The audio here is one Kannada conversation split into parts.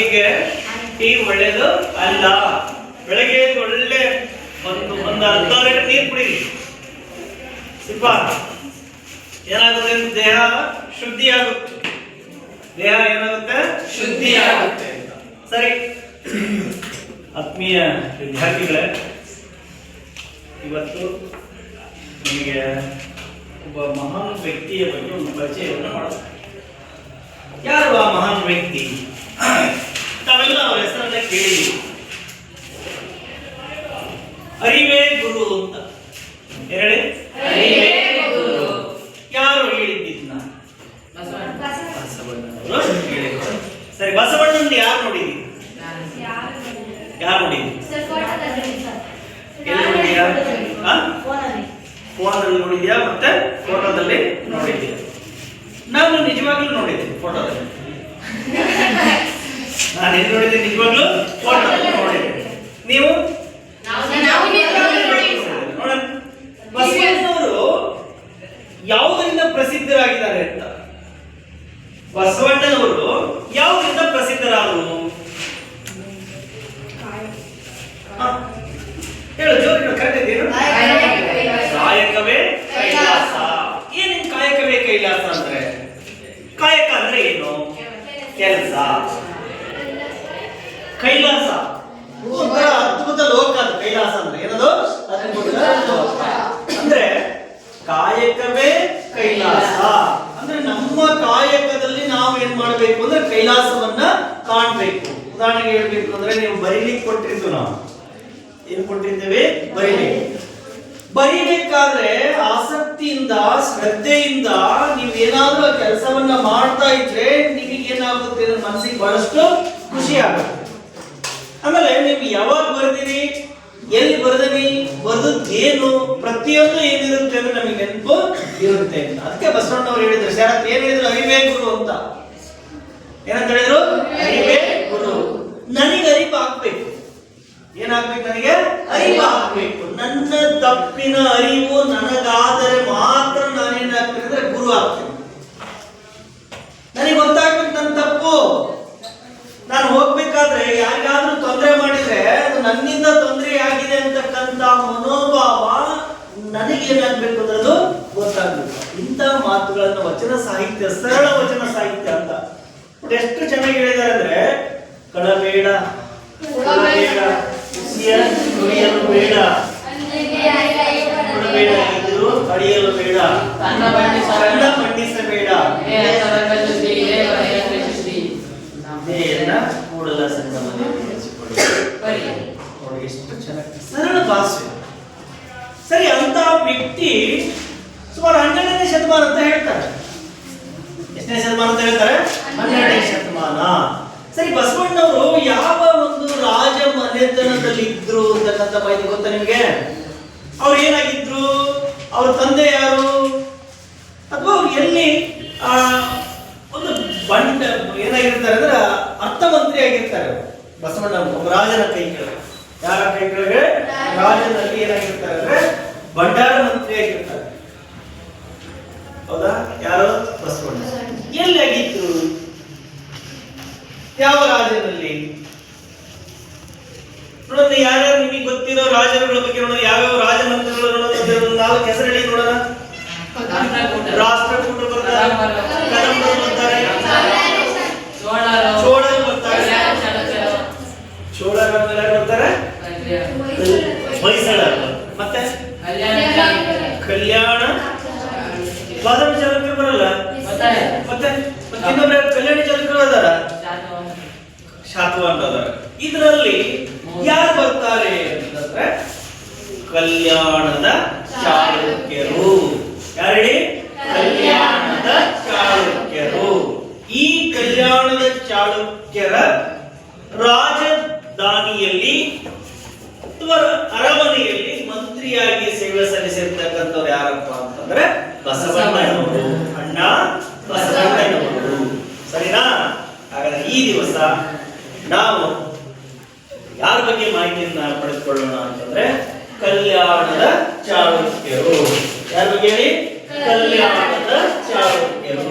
ಆರೋಗ್ಯಕ್ಕೆ ಟೀ ಒಳ್ಳೇದು ಅಲ್ಲ. ಬೆಳಗ್ಗೆ ಒಳ್ಳೆ ಒಂದು ಅರ್ಧ ಲೀಟರ್ ನೀರು ಕುಡೀರಿ. ಸಿಪ್ಪ ಏನಾಗುತ್ತೆ? ದೇಹ ಶುದ್ಧಿ ಆಗುತ್ತೆ. ದೇಹ ಏನಾಗುತ್ತೆ? ಶುದ್ಧಿ ಆಗುತ್ತೆ. ಸರಿ, ಆತ್ಮೀಯ ವಿದ್ಯಾರ್ಥಿಗಳೇ, ಇವತ್ತು ನಿಮಗೆ ಒಬ್ಬ ಮಹಾನ್ ವ್ಯಕ್ತಿಯ ಬಗ್ಗೆ ಒಂದು ಪರಿಚಯವನ್ನು ಮಾಡೋದು. ಯಾರು ಆ ಮಹಾನ್ ವ್ಯಕ್ತಿ? ತಾವೆಲ್ಲ ಅವರ ಹೆಸರನ್ನ ಕೇಳಿದ್ದೀವಿ. ಅರಿವೇ ಗುರು ಅಂತ ಹೇಳಿ. ಯಾರು ಹೇಳಿದ್ದಿದ್ನ? ಬಸವಣ್ಣನವರು ಹೇಳಿದ್ರು. ಸರಿ, ಬಸವಣ್ಣನ ಯಾರು ನೋಡಿದ್ರಿ? ಯಾರು ನೋಡಿದ್ರಿ? ಎಲ್ಲಿ ನೋಡಿದ್ಯಾ? ಫೋನಲ್ಲಿ ನೋಡಿದ್ಯಾ? ಮತ್ತೆ ಫೋಟೋದಲ್ಲಿ ನೋಡಿದ್ಯಾ? ನಾನು ನಿಜವಾಗ್ಲೂ ನೋಡಿದ್ದೀನಿ ಫೋಟೋದಲ್ಲಿ. ನಾನು ಎಲ್ಲಿ ನೋಡಿದ್ದೆ? ನಿಜವಾಗ್ಲೂ ಫೋಟೋದಲ್ಲಿ ನೋಡಿದ್ದೀನಿ. ನೀವು? ಬಸವಣ್ಣನವರು ಯಾವುದರಿಂದ ಪ್ರಸಿದ್ಧರಾಗಿದ್ದಾರೆ ಅಂತ? ಬಸವಣ್ಣನವರು ಯಾವುದರಿಂದ ಪ್ರಸಿದ್ಧರಾದರು? ಹೇಳು ಜೋರು, ಕರೆಕ್ಟ್ ಇದೆಯೇನು? ಕಾಯಕವೇ ಕೈಲಾಸ. ಏನೇನು ಕಾಯಕವೇ ಕೈಲಾಸ ಅಂದ್ರೆ? ಕಾಯಕ ಅಂದ್ರೆ ಏನು? ಕೆಲಸ. ಕೈಲಾಸ ಒಂಥರ ಅದ್ಭುತ ಲೋಕ. ಅದು ಕೈಲಾಸ ಅಂದ್ರೆ ಏನದು? ಅದ್ಭುತ ಲೋಕ ಅಂದ್ರೆ ಕಾಯಕವೇ ಕೈಲಾಸ. ಅಂದ್ರೆ ನಮ್ಮ ಕಾಯಕದಲ್ಲಿ ನಾವು ಏನ್ ಮಾಡ್ಬೇಕು ಅಂದ್ರೆ ಕೈಲಾಸವನ್ನ ಕಾಣ್ಬೇಕು. ಉದಾಹರಣೆಗೆ ಹೇಳ್ಬೇಕು ಅಂದ್ರೆ, ನೀವು ಬರೀಲಿಕ್ಕೆ ಕೊಟ್ಟಿದ್ದು, ನಾವು ಏನ್ ಕೊಟ್ಟಿದ್ದೇವೆ? ಬರೀಬೇಕಾದ್ರೆ ಆಸಕ್ತಿಯಿಂದ ಶ್ರದ್ಧೆಯಿಂದ ನೀವು ಏನಾದ್ರೂ ಕೆಲಸವನ್ನ ಮಾಡ್ತಾ ಇದ್ರೆ ನಿಮಗೆ ಏನಾಗುತ್ತೆ? ಮನಸ್ಸಿಗೆ ಬಹಳಷ್ಟು ಖುಷಿ ಆಗುತ್ತೆ. ಆಮೇಲೆ ನೀವು ಯಾವಾಗ ಬರೆದಿರಿ, ಎಲ್ಲಿ ಬರೆದಿರಿ, ಬರೆದದ್ದೇನು, ಪ್ರತಿಯೊಂದು ಏನಿರುತ್ತೆ ಅಂದ್ರೆ ನಮಗೆ ನೆನಪು ಇರುತ್ತೆ ಅಂತ. ಅದಕ್ಕೆ ಬಸವಣ್ಣವ್ರು ಹೇಳಿದ್ರು, ಶರತ್ ಏನ್ ಹೇಳಿದ್ರು? ಅರಿವೇ ಗುರು ಅಂತ. ಏನಂತ ಹೇಳಿದ್ರು? ಅರಿವೇ ಗುರು. ನನಗೆ ಅರಿವು ಆಗ್ಬೇಕು. ಏನಾಗ್ಬೇಕು? ನನಗೆ ಅರಿವು ಆಗ್ಬೇಕು. ನನ್ನ ತಪ್ಪಿನ ಅರಿವು ನನಗಾದರೆ ಮಾತ್ರ ನಾನೇನಾಗ್ತೀನಿ ಅಂದ್ರೆ ಗುರು ಆಗ್ತೀನಿ. ನನಗೆ ಗೊತ್ತಾಗ್ಬೇಕು ನನ್ನ ತಪ್ಪು. ನಾನು ಹೋಗ್ಬೇಕಾದ್ರೆ ಯಾರಿಗಾದ್ರೂ ತೊಂದರೆ ಮಾಡಿದ್ರೆ ಅದು ನನ್ನಿಂದ ತೊಂದರೆ ಆಗಿದೆ ಅಂತಕ್ಕಂಥ ಮನೋಭಾವ ನನಗೇನಾಗ್ಬೇಕು ಅಂದ್ರೆ ಅದು ಗೊತ್ತಾಗ್ಬೇಕು. ಇಂಥ ಮಾತುಗಳನ್ನು ವಚನ ಸಾಹಿತ್ಯ, ಸರಳ ವಚನ ಸಾಹಿತ್ಯ ಅಂತ ಎಷ್ಟು ಚೆನ್ನಾಗಿ ಹೇಳಿದ್ದಾರೆ ಅಂದ್ರೆ, ಕಳಬೇಡ, ನುಡಿಯಲು ಬೇಡ, ಕೊಡಬೇಡ, ಇದ್ರು ಅಡಿಯಲು ಬೇಡ, ಕಣ್ಣ ಮಂಡಿಸಬೇಡ, ದೇಹನ ಕೂಡಲ ಸಂಗಮದಲ್ಲಿ ಎಷ್ಟು ಚೆನ್ನಾಗಿ ಸರಳ ಭಾಷೆ. ಸರಿ, ಅಂತ ವ್ಯಕ್ತಿ ಸುಮಾರು 12ನೇ ಶತಮಾನ ಅಂತ ಹೇಳ್ತಾರೆ. ಎಷ್ಟನೇ ಶತಮಾನ ಅಂತ ಹೇಳ್ತಾರೆ? 12ನೇ ಶತಮಾನ. ಸರಿ, ಬಸವಣ್ಣವರು ಯಾವ ಒಂದು ರಾಜ ಮನೆತನದಲ್ಲಿ ಇದ್ರು ಅಂತಕ್ಕಂಥ ಮಾಹಿತಿ ಗೊತ್ತಾ ನಿಮ್ಗೆ? ಅವ್ರು ಏನಾಗಿದ್ರು? ಅವ್ರ ತಂದೆ ಯಾರು? ಅಥವಾ ಅವ್ರು ಎಲ್ಲಿ ಒಂದು ಬಂಡ ಏನಾಗಿರ್ತಾರೆ ಅಂದ್ರೆ ಅರ್ಥಮಂತ್ರಿ ಆಗಿರ್ತಾರೆ. ಬಸವಣ್ಣ ಒಬ್ಬ ರಾಜನ ಕೈ ಕೆಳಗೆ. ಯಾರ ಕೈ ಕೆಳಗೆ? ರಾಜನಲ್ಲಿ ಏನಾಗಿರ್ತಾರೆ ಅಂದ್ರೆ ಭಂಡಾರ ಮಂತ್ರಿ ಆಗಿರ್ತಾರೆ. ಹೌದಾ? ಯಾರು? ಬಸವಣ್ಣ. ಎಲ್ಲಿ ಆಗಿತ್ತು? ಯಾವ ರಾಜ್ಯದಲ್ಲಿ? ನೋಡೋಣ, ಯಾರ್ಯಾರು ನಿಮಗೆ ಗೊತ್ತಿರೋ ರಾಜರುಗಳ ಬಗ್ಗೆ ನೋಡೋಣ. ಯಾವ್ಯಾವ ರಾಜಮಂತ್ರಿಗಳು ನೋಡೋಣ. 4 ಹೆಸರು ಹೇಳಿ ನೋಡೋಣ. ರಾಷ್ಟ್ರಕೂಟರು ಬರ್ತಾರೆ, ಕದಂಬರು ಬರ್ತಾರೆ, ಚೋಳರು ಬರ್ತಾರೆ, ಚೋಳರು ಬರ್ತಾರೆ, ಹೊಯ್ಸಳರು, ಮತ್ತೆ ಕಲ್ಯಾಣ ಬಾದಾಮಿ ಚಾಲುಕ್ಯರು ಬರಲ್ಲ. ಮತ್ತೆ ಇನ್ನೊಬ್ಬರು ಕಲ್ಯಾಣಿ ಚಾಲುಕ್ಯರು ಅದಾರ, ಶಾತವಾಹನರು ಅದಾರ. ಇದರಲ್ಲಿ ಯಾರು ಬರ್ತಾರೆ ಅಂತಂದ್ರೆ ಕಲ್ಯಾಣದ ಚಾಲುಕ್ಯರು. ಯಾರೇಳಿ? ಕಲ್ಯಾಣದ ಚಾಲುಕ್ಯರು. ಈ ಕಲ್ಯಾಣದ ಚಾಲುಕ್ಯರ ರಾಜಧಾನಿಯಲ್ಲಿ ಅಥವಾ ಅರಮನೆಯಲ್ಲಿ ಮಂತ್ರಿಯಾಗಿ ಸೇವೆ ಸಲ್ಲಿಸಿರ್ತಕ್ಕಂಥವ್ರು ಯಾರಪ್ಪ ಅಂತಂದ್ರೆ ಬಸವಣ್ಣನವರು, ಅಣ್ಣ ಬಸವಣ್ಣನವರು. ಸರಿನಾ? ಹಾಗಾದ್ರೆ ಈ ದಿವಸ ನಾವು ಯಾರ ಬಗ್ಗೆ ಮಾಹಿತಿಯನ್ನ ಪಡೆದುಕೊಳ್ಳೋಣ ಅಂತಂದ್ರೆ ಕಲ್ಯಾಣದ ಚಾಲುಕ್ಯರು. ಯಾರ ಬಗ್ಗೆ ಹೇಳಿ? ಕಲ್ಯಾಣದ ಚಾಲುಕ್ಯರು.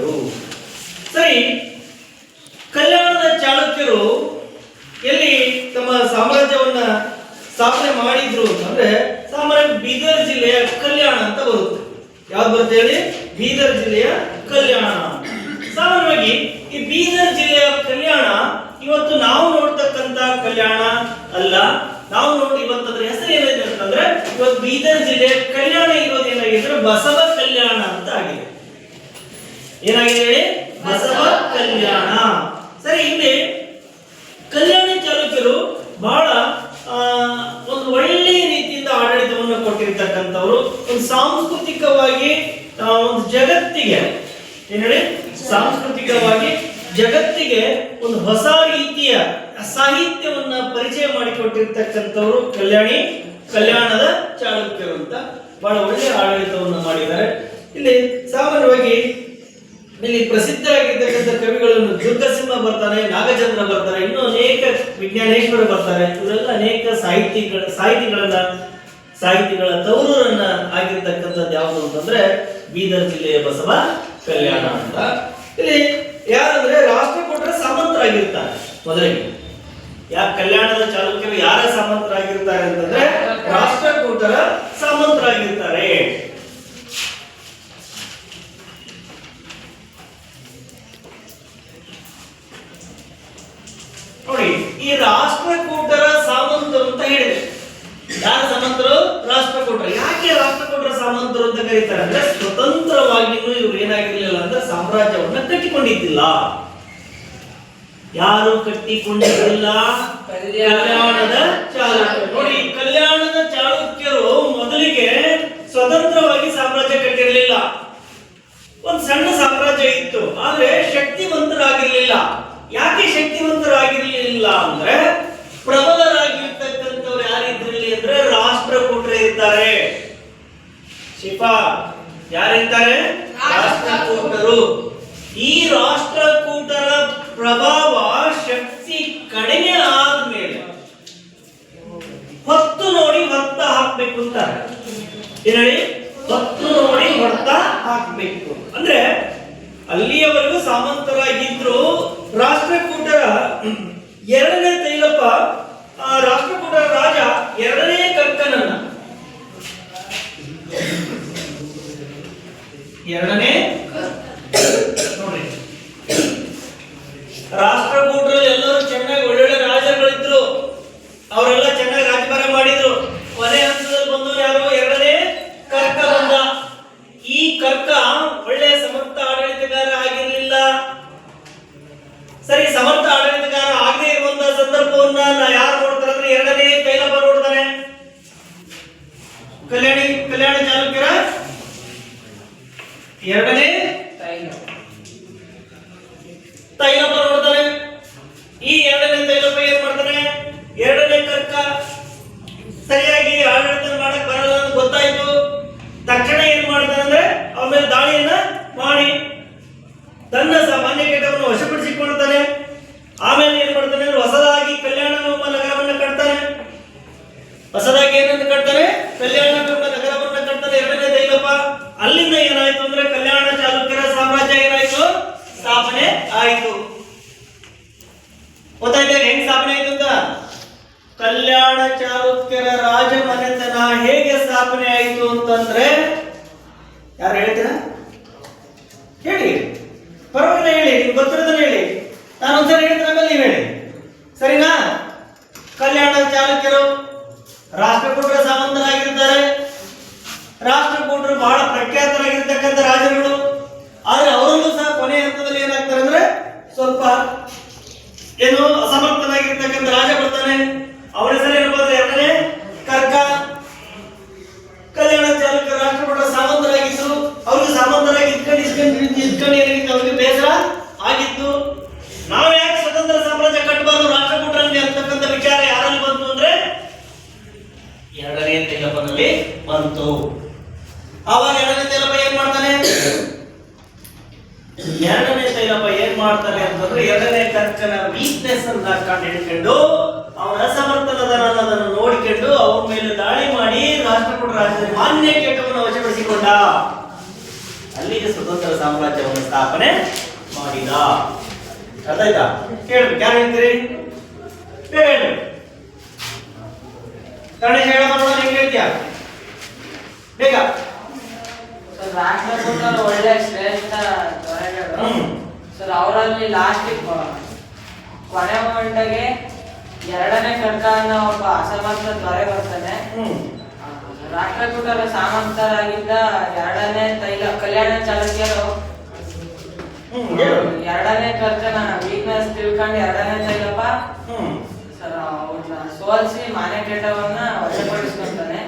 ಚಾಳುಕ್ಯರು. ಸರಿ, ಕಲ್ಯಾಣದ ಚಾಳುಕ್ಯರು ಎಲ್ಲಿ ತಮ್ಮ ಸಾಮ್ರಾಜ್ಯವನ್ನ ಸ್ಥಾಪನೆ ಮಾಡಿದ್ರು ಅಂತಂದ್ರೆ ಸಾಮಾನ್ಯ ಬೀದರ್ ಜಿಲ್ಲೆಯ ಕಲ್ಯಾಣ ಅಂತ ಬರುತ್ತೆ. ಯಾವ್ದು ಬರುತ್ತೆ ಹೇಳಿ? ಬೀದರ್ ಜಿಲ್ಲೆಯ ಕಲ್ಯಾಣ. ಸಾಮಾನ್ಯವಾಗಿ ಈ ಬೀದರ್ ಜಿಲ್ಲೆಯ ಕಲ್ಯಾಣ ಇವತ್ತು ನಾವು ನೋಡ್ತಕ್ಕಂತ ಕಲ್ಯಾಣ ಅಲ್ಲ. ನಾವು ಇವತ್ತದ್ರ ಹೆಸರು ಏನಿದೆ ಅಂತಂದ್ರೆ ಇವತ್ತು ಬೀದರ್ ಜಿಲ್ಲೆಯ ಕಲ್ಯಾಣ ಇರೋದು ಏನಾಗಿದೆ? ಬಸವ ಕಲ್ಯಾಣ ಅಂತ ಆಗಿದೆ. ಏನಾಗಿದೆ ಹೇಳಿ? ಬಸವ ಕಲ್ಯಾಣ. ಸರಿ, ಇಲ್ಲಿ ಕಲ್ಯಾಣಿ ಚಾಲುಕ್ಯರು ಬಹಳ ಒಂದು ಒಳ್ಳೆಯ ರೀತಿಯಿಂದ ಆಡಳಿತವನ್ನು ಕೊಟ್ಟಿರ್ತಕ್ಕಂಥವ್ರು. ಒಂದು ಸಾಂಸ್ಕೃತಿಕವಾಗಿ ಒಂದು ಜಗತ್ತಿಗೆ ಏನ್ ಹೇಳಿ ಸಾಂಸ್ಕೃತಿಕವಾಗಿ ಜಗತ್ತಿಗೆ ಒಂದು ಹೊಸ ರೀತಿಯ ಸಾಹಿತ್ಯವನ್ನ ಪರಿಚಯ ಮಾಡಿಕೊಟ್ಟಿರ್ತಕ್ಕಂಥವ್ರು ಕಲ್ಯಾಣದ ಚಾಲುಕ್ಯರು ಅಂತ ಬಹಳ ಒಳ್ಳೆಯ ಆಡಳಿತವನ್ನು ಮಾಡಿದ್ದಾರೆ. ಇಲ್ಲಿ ಸಾಮಾನ್ಯವಾಗಿ ಇಲ್ಲಿ ಪ್ರಸಿದ್ಧರಾಗಿರ್ತಕ್ಕಂಥ ಕವಿಗಳನ್ನು ದುರ್ಗಸಿಂಹ ಬರ್ತಾನೆ, ನಾಗಚಂದ್ರ ಬರ್ತಾರೆ, ಇನ್ನೂ ಅನೇಕ ವಿಜ್ಞಾನೇಶ್ವರ ಬರ್ತಾರೆ. ಇವರೆಲ್ಲ ಅನೇಕ ಸಾಹಿತಿಗಳ ತವರೂರನ್ನ ಆಗಿರ್ತಕ್ಕಂಥದ್ದು ಯಾವುದು ಅಂತಂದ್ರೆ ಬೀದರ್ ಜಿಲ್ಲೆಯ ಬಸವ ಕಲ್ಯಾಣ ಅಂತ. ಇಲ್ಲಿ ಯಾರಂದ್ರೆ ರಾಷ್ಟ್ರಕೂಟರ ಸಾಮಂತರಾಗಿರ್ತಾರೆ. ಮೊದಲಿಗೆ ಕಲ್ಯಾಣದ ಚಾಲುಕ್ಯರು ಯಾರ ಸಾಮಂತರಾಗಿರ್ತಾರೆ ಅಂತಂದ್ರೆ ರಾಷ್ಟ್ರಕೂಟರ ಸಾಮಂತರಾಗಿರ್ತಾರೆ. ನೋಡಿ, ಈ ರಾಷ್ಟ್ರಕೂಟರ ಸಾಮಂತರು ಅಂತ ಹೇಳಿದೆ. ಯಾರ ಸಾಮಂತರು? ರಾಷ್ಟ್ರಕೂಟರು. ಯಾಕೆ ರಾಷ್ಟ್ರಕೂಟರ ಸಾಮಂತರು ಅಂತ ಕರೀತಾರೆ ಅಂದ್ರೆ ಸ್ವತಂತ್ರವಾಗಿಯೂ ಇವರು ಏನಾಗಿರ್ಲಿಲ್ಲ ಅಂದ್ರೆ ಸಾಮ್ರಾಜ್ಯವನ್ನ ಕಟ್ಟಿಕೊಂಡಿದ್ದಿಲ್ಲ. ಯಾರು ಕಟ್ಟಿಕೊಂಡಿರಲಿಲ್ಲ? ಕಲ್ಯಾಣದ ಚಾಲುಕ್ಯರು. ನೋಡಿ, ಕಲ್ಯಾಣದ ಚಾಲುಕ್ಯರು ಮೊದಲಿಗೆ ಸ್ವತಂತ್ರವಾಗಿ ಸಾಮ್ರಾಜ್ಯ ಕಟ್ಟಿರಲಿಲ್ಲ. ಒಂದು ಸಣ್ಣ ಸಾಮ್ರಾಜ್ಯ ಇತ್ತು, ಆದ್ರೆ ಶಕ್ತಿವಂತರಾಗಿರ್ಲಿಲ್ಲ. ಯಾಕೆ ಶಕ್ತಿವಂತರಾಗಿರ್ಲಿಲ್ಲ ಅಂದ್ರೆ ಪ್ರಬಲರಾಗಿರ್ತಕ್ಕಂಥವ್ರು ಯಾರಿದ್ರಲ್ಲಿ ಅಂದ್ರೆ ರಾಷ್ಟ್ರಕೂಟರು ಇರ್ತಾರೆ. ಶಿಫಾ ಯಾರಿರ್ತಾರೆ? ರಾಷ್ಟ್ರಕೂಟರು. ಈ ರಾಷ್ಟ್ರಕೂಟರ ಪ್ರಭಾವ ಶಕ್ತಿ ಕಡಿಮೆ ಆದ್ಮೇಲೆ ಹೊತ್ತು ನೋಡಿ ಹೊತ್ತ ಹಾಕ್ಬೇಕು ಅಂತಾರೆ. ಏನೇಳಿ? ಹೊತ್ತು ನೋಡಿ ಹೊತ್ತ ಹಾಕ್ಬೇಕು ಅಂದ್ರೆ ಅಲ್ಲಿಯವರೆಗೂ ಸಾಮಂತರಾಗಿದ್ರು ರಾಷ್ಟ್ರಕೂಟರ ಎರಡನೇ ತೈಲಪ್ಪ, ರಾಷ್ಟ್ರಕೂಟರ ರಾಜ ಎರಡನೇ ಕರ್ಕನನ್ನ ನೋಡ್ರಿ, ರಾಷ್ಟ್ರಕೂಟರಲ್ಲಿ ಎಲ್ಲರೂ ಚೆನ್ನಾಗಿ ಒಳ್ಳೊಳ್ಳೆ ರಾಜರುಗಳಿದ್ರು, ಅವರೆಲ್ಲ ಚೆನ್ನಾಗಿ ರಾಜಭಾರ ಮಾಡಿದ್ರು. ಕೊನೆ ಹಂತದಲ್ಲಿ ಬಂದವರು ಯಾರು? ಎರಡನೇ ಕರ್ಕ ಬಂದ. ಈ ಕರ್ಕ ಒಳ್ಳೆ ಸಮರ್ಥ ಆಡಳಿತಗಾರ ಆಗಿರ್ಲಿಲ್ಲ. ಸರಿ, ಸಮರ್ಥ ಆಡಳಿತಗಾರ ಆಗದೆ ಇರುವಂತಹ ಸಂದರ್ಭವನ್ನ ಯಾರು ನೋಡ್ತಾರೆ ಅಂದ್ರೆ ಎರಡನೇ ತೈಲಪ್ಪ ನೋಡ್ತಾನೆ. ಕಲ್ಯಾಣ ಚಾಲುಕ್ಯರ ಎರಡನೇ ತೈಲಪ್ಪ ನೋಡ್ತಾನೆ. ಈ ಎರಡನೇ ತೈಲಪ್ಪ ಏನ್ ಮಾಡ್ತಾನೆ? ಎರಡನೇ ಕರ್ಕ ಸರಿಯಾಗಿ ಆಡಳಿತ ಮಾಡಕ್ ಬರಲ್ಲ ಅಂತ ಗೊತ್ತಾಯ್ತು. ತಕ್ಷಣ ಏನ್ ಮಾಡ್ತಾನೆ ಅಂದ್ರೆ ಅವನ ಮೇಲೆ ದಾಳಿಯನ್ನ ಮಾಡಿ ತನ್ನ ಸಾಮಾನ್ಯ ಕೇಟವನ್ನು ವಶಪಡಿಸಿಕೊಳ್ತಾನೆ. ಆಮೇಲೆ ಏನ್ ಮಾಡ್ತಾನೆ ಅಂದ್ರೆ ಹೊಸದಾಗಿ ಕಲ್ಯಾಣ ನಗರವನ್ನ ಕಟ್ತಾನೆ. ಹೊಸದಾಗಿ ಏನನ್ನು ಕಟ್ತಾನೆ? ಕಲ್ಯಾಣ ನಗರವನ್ನ ಕಟ್ತಾನೆ ಎರಡನೇ ತೈಲಪ್ಪ. ಅಲ್ಲಿಂದ ಏನಾಯ್ತು ಅಂದ್ರೆ ಕಲ್ಯಾಣ ಚಾಲುಕ್ಯರ ಸಾಮ್ರಾಜ್ಯ ಏನಾಯ್ತು? ಸ್ಥಾಪನೆ ಆಯ್ತು. ಗೊತ್ತಾಯ್ತು ಹೆಂಗ್ ಸ್ಥಾಪನೆ ಆಯ್ತು ಅಂತ? ಕಲ್ಯಾಣ ಚಾಲುಕ್ಯರ ರಾಜಮನೆತನ ಹೇಗೆ ಸ್ಥಾಪನೆ ಆಯಿತು ಅಂತಂದ್ರೆ ಯಾರು ಹೇಳ್ತೀರಾ? ಹೇಳಿ, ಪರವಾಗಿಲ್ಲ ಹೇಳಿ, ನಿಮ್ಗೆ ಗೊತ್ತಿರೋದನ್ನ ಹೇಳಿ. ನಾನು ಒಂದ್ಸರಿ ಹೇಳ್ತೀನಿ, ಆಮೇಲೆ ನೀವು ಹೇಳಿ, ಸರಿನಾ? ಕಲ್ಯಾಣ ಚಾಲುಕ್ಯರು ರಾಷ್ಟ್ರಕೂಟರ ಸಾಮಂತರಾಗಿರ್ತಾರೆ. ರಾಷ್ಟ್ರಕೂಟರು ಬಹಳ ಪ್ರಖ್ಯಾತರಾಗಿರ್ತಕ್ಕಂಥ ರಾಜರುಗಳು. ಆದ್ರೆ ಅವರಲ್ಲೂ ಸಹ ಕೊನೆ ಹಂತದಲ್ಲಿ ಏನಾಗ್ತಾರೆ ಅಂದ್ರೆ ಸ್ವಲ್ಪ ಏನು ಅಸಮರ್ಥನಾಗಿರ್ತಕ್ಕಂಥ ರಾಜ ಬರ್ತಾನೆ. ಅವರ ಹೆಸರು ಏನಪ್ಪ ಎರಡನೇ ಕರ್ಕ. ಕಲ್ಯಾಣ ಚಾಲುಕ್ಯ ರಾಷ್ಟ್ರಕೂಟರ ಸಾಮಂತರಾಗಿದ್ದು ಅವ್ರಿಗೆ ಸಾಮಂತರಾಗಿ ಇದ್ಕೊಂಡು ಏನಾಗಿತ್ತು? ಅವ್ರಿಗೆ ಬೇಸರ ಆಗಿತ್ತು. ನಾವು ಯಾಕೆ ಸ್ವತಂತ್ರ ಸಾಮ್ರಾಜ್ಯ ಕಟ್ಟಬಾರ್ದು ರಾಷ್ಟ್ರಕೂಟರಲ್ಲಿ ಅಂತಕ್ಕಂಥ ವಿಚಾರ ಯಾರಲ್ಲಿ ಬಂತು ಅಂದ್ರೆ ಎರಡನೇ ತೈಲಪ್ಪನಲ್ಲಿ ಬಂತು. ಆವಾಗ ಎರಡನೇ ತೈಲಪ್ಪ ಏನ್ ಮಾಡ್ತಾನೆ? ಎರಡನೇ ತೈಲಪ್ಪ ಏನ್ ಮಾಡ್ತಾನೆ ಅಂತಂದ್ರೆ ಎರಡನೇ ಕರ್ಕನ ವೀಕ್ನೆಸ್ ಅನ್ನ ಕಂಡು ಅವನ ಅಸಮರ್ಥನದನ್ನು ನೋಡಿಕೊಂಡು ಅವನ ಮೇಲೆ ದಾಳಿ ಮಾಡಿ ರಾಷ್ಟ್ರಕೂಟ ರಾಜ್ಯದ ಮಾನ್ಯ ಕೇಟವನ್ನು ವಶಪಡಿಸಿಕೊಂಡ. ಅಲ್ಲಿಗೆ ಸ್ವತಂತ್ರ ಸಾಮ್ರಾಜ್ಯವನ್ನು ಸ್ಥಾಪನೆ ಮಾಡಿದ. ಅರ್ಥ ಆಯ್ತಾ? ಕೇಳ್ಬೇಕು, ಯಾರು ಹೇಳ್ತೀರಿ? ಬೇಗ ಹೇಳ್ಬೇಕು. ಗಣೇಶ ಹೇಳ ನೋಡೋಣ, ಹೆಂಗ್ ಹೇಳ್ತೀಯ? ಬೇಗ. ರಾಷ್ಟ್ರಕೂಟರು ಒಳ್ಳೆ ಶ್ರೇಷ್ಠ ದೊರೆಗಳು ಸರ್. ಅವರಲ್ಲಿ ಲಾಸ್ಟ್ ಕೊನೆ ಗಂಟೆಗೆ ಎರಡನೇ ಕರ್ತ ಅನ್ನೋ ಒಬ್ಬ ಅಸಮರ್ಥ ದೊರೆ ಬರ್ತಾನೆ. ರಾಷ್ಟ್ರಕೂಟರ ಸಾಮರ್ಥರಾಗಿದ್ದ ಎರಡನೇ ಕಲ್ಯಾಣ ಚಾಲುಕ್ಯರು ಎರಡನೇ ಕರ್ತನ ವೀಕ್ನೆಸ್ ತಿಳ್ಕೊಂಡು ಎರಡನೇ ತೈಲಪ್ಪ ಸರ್ ಅವ್ರನ್ನ ಸೋಲಿಸಿ ಮಾನೆಕೇಟವನ್ನ ವಶಪಡಿಸ್ಕೊಂತಾನೆ.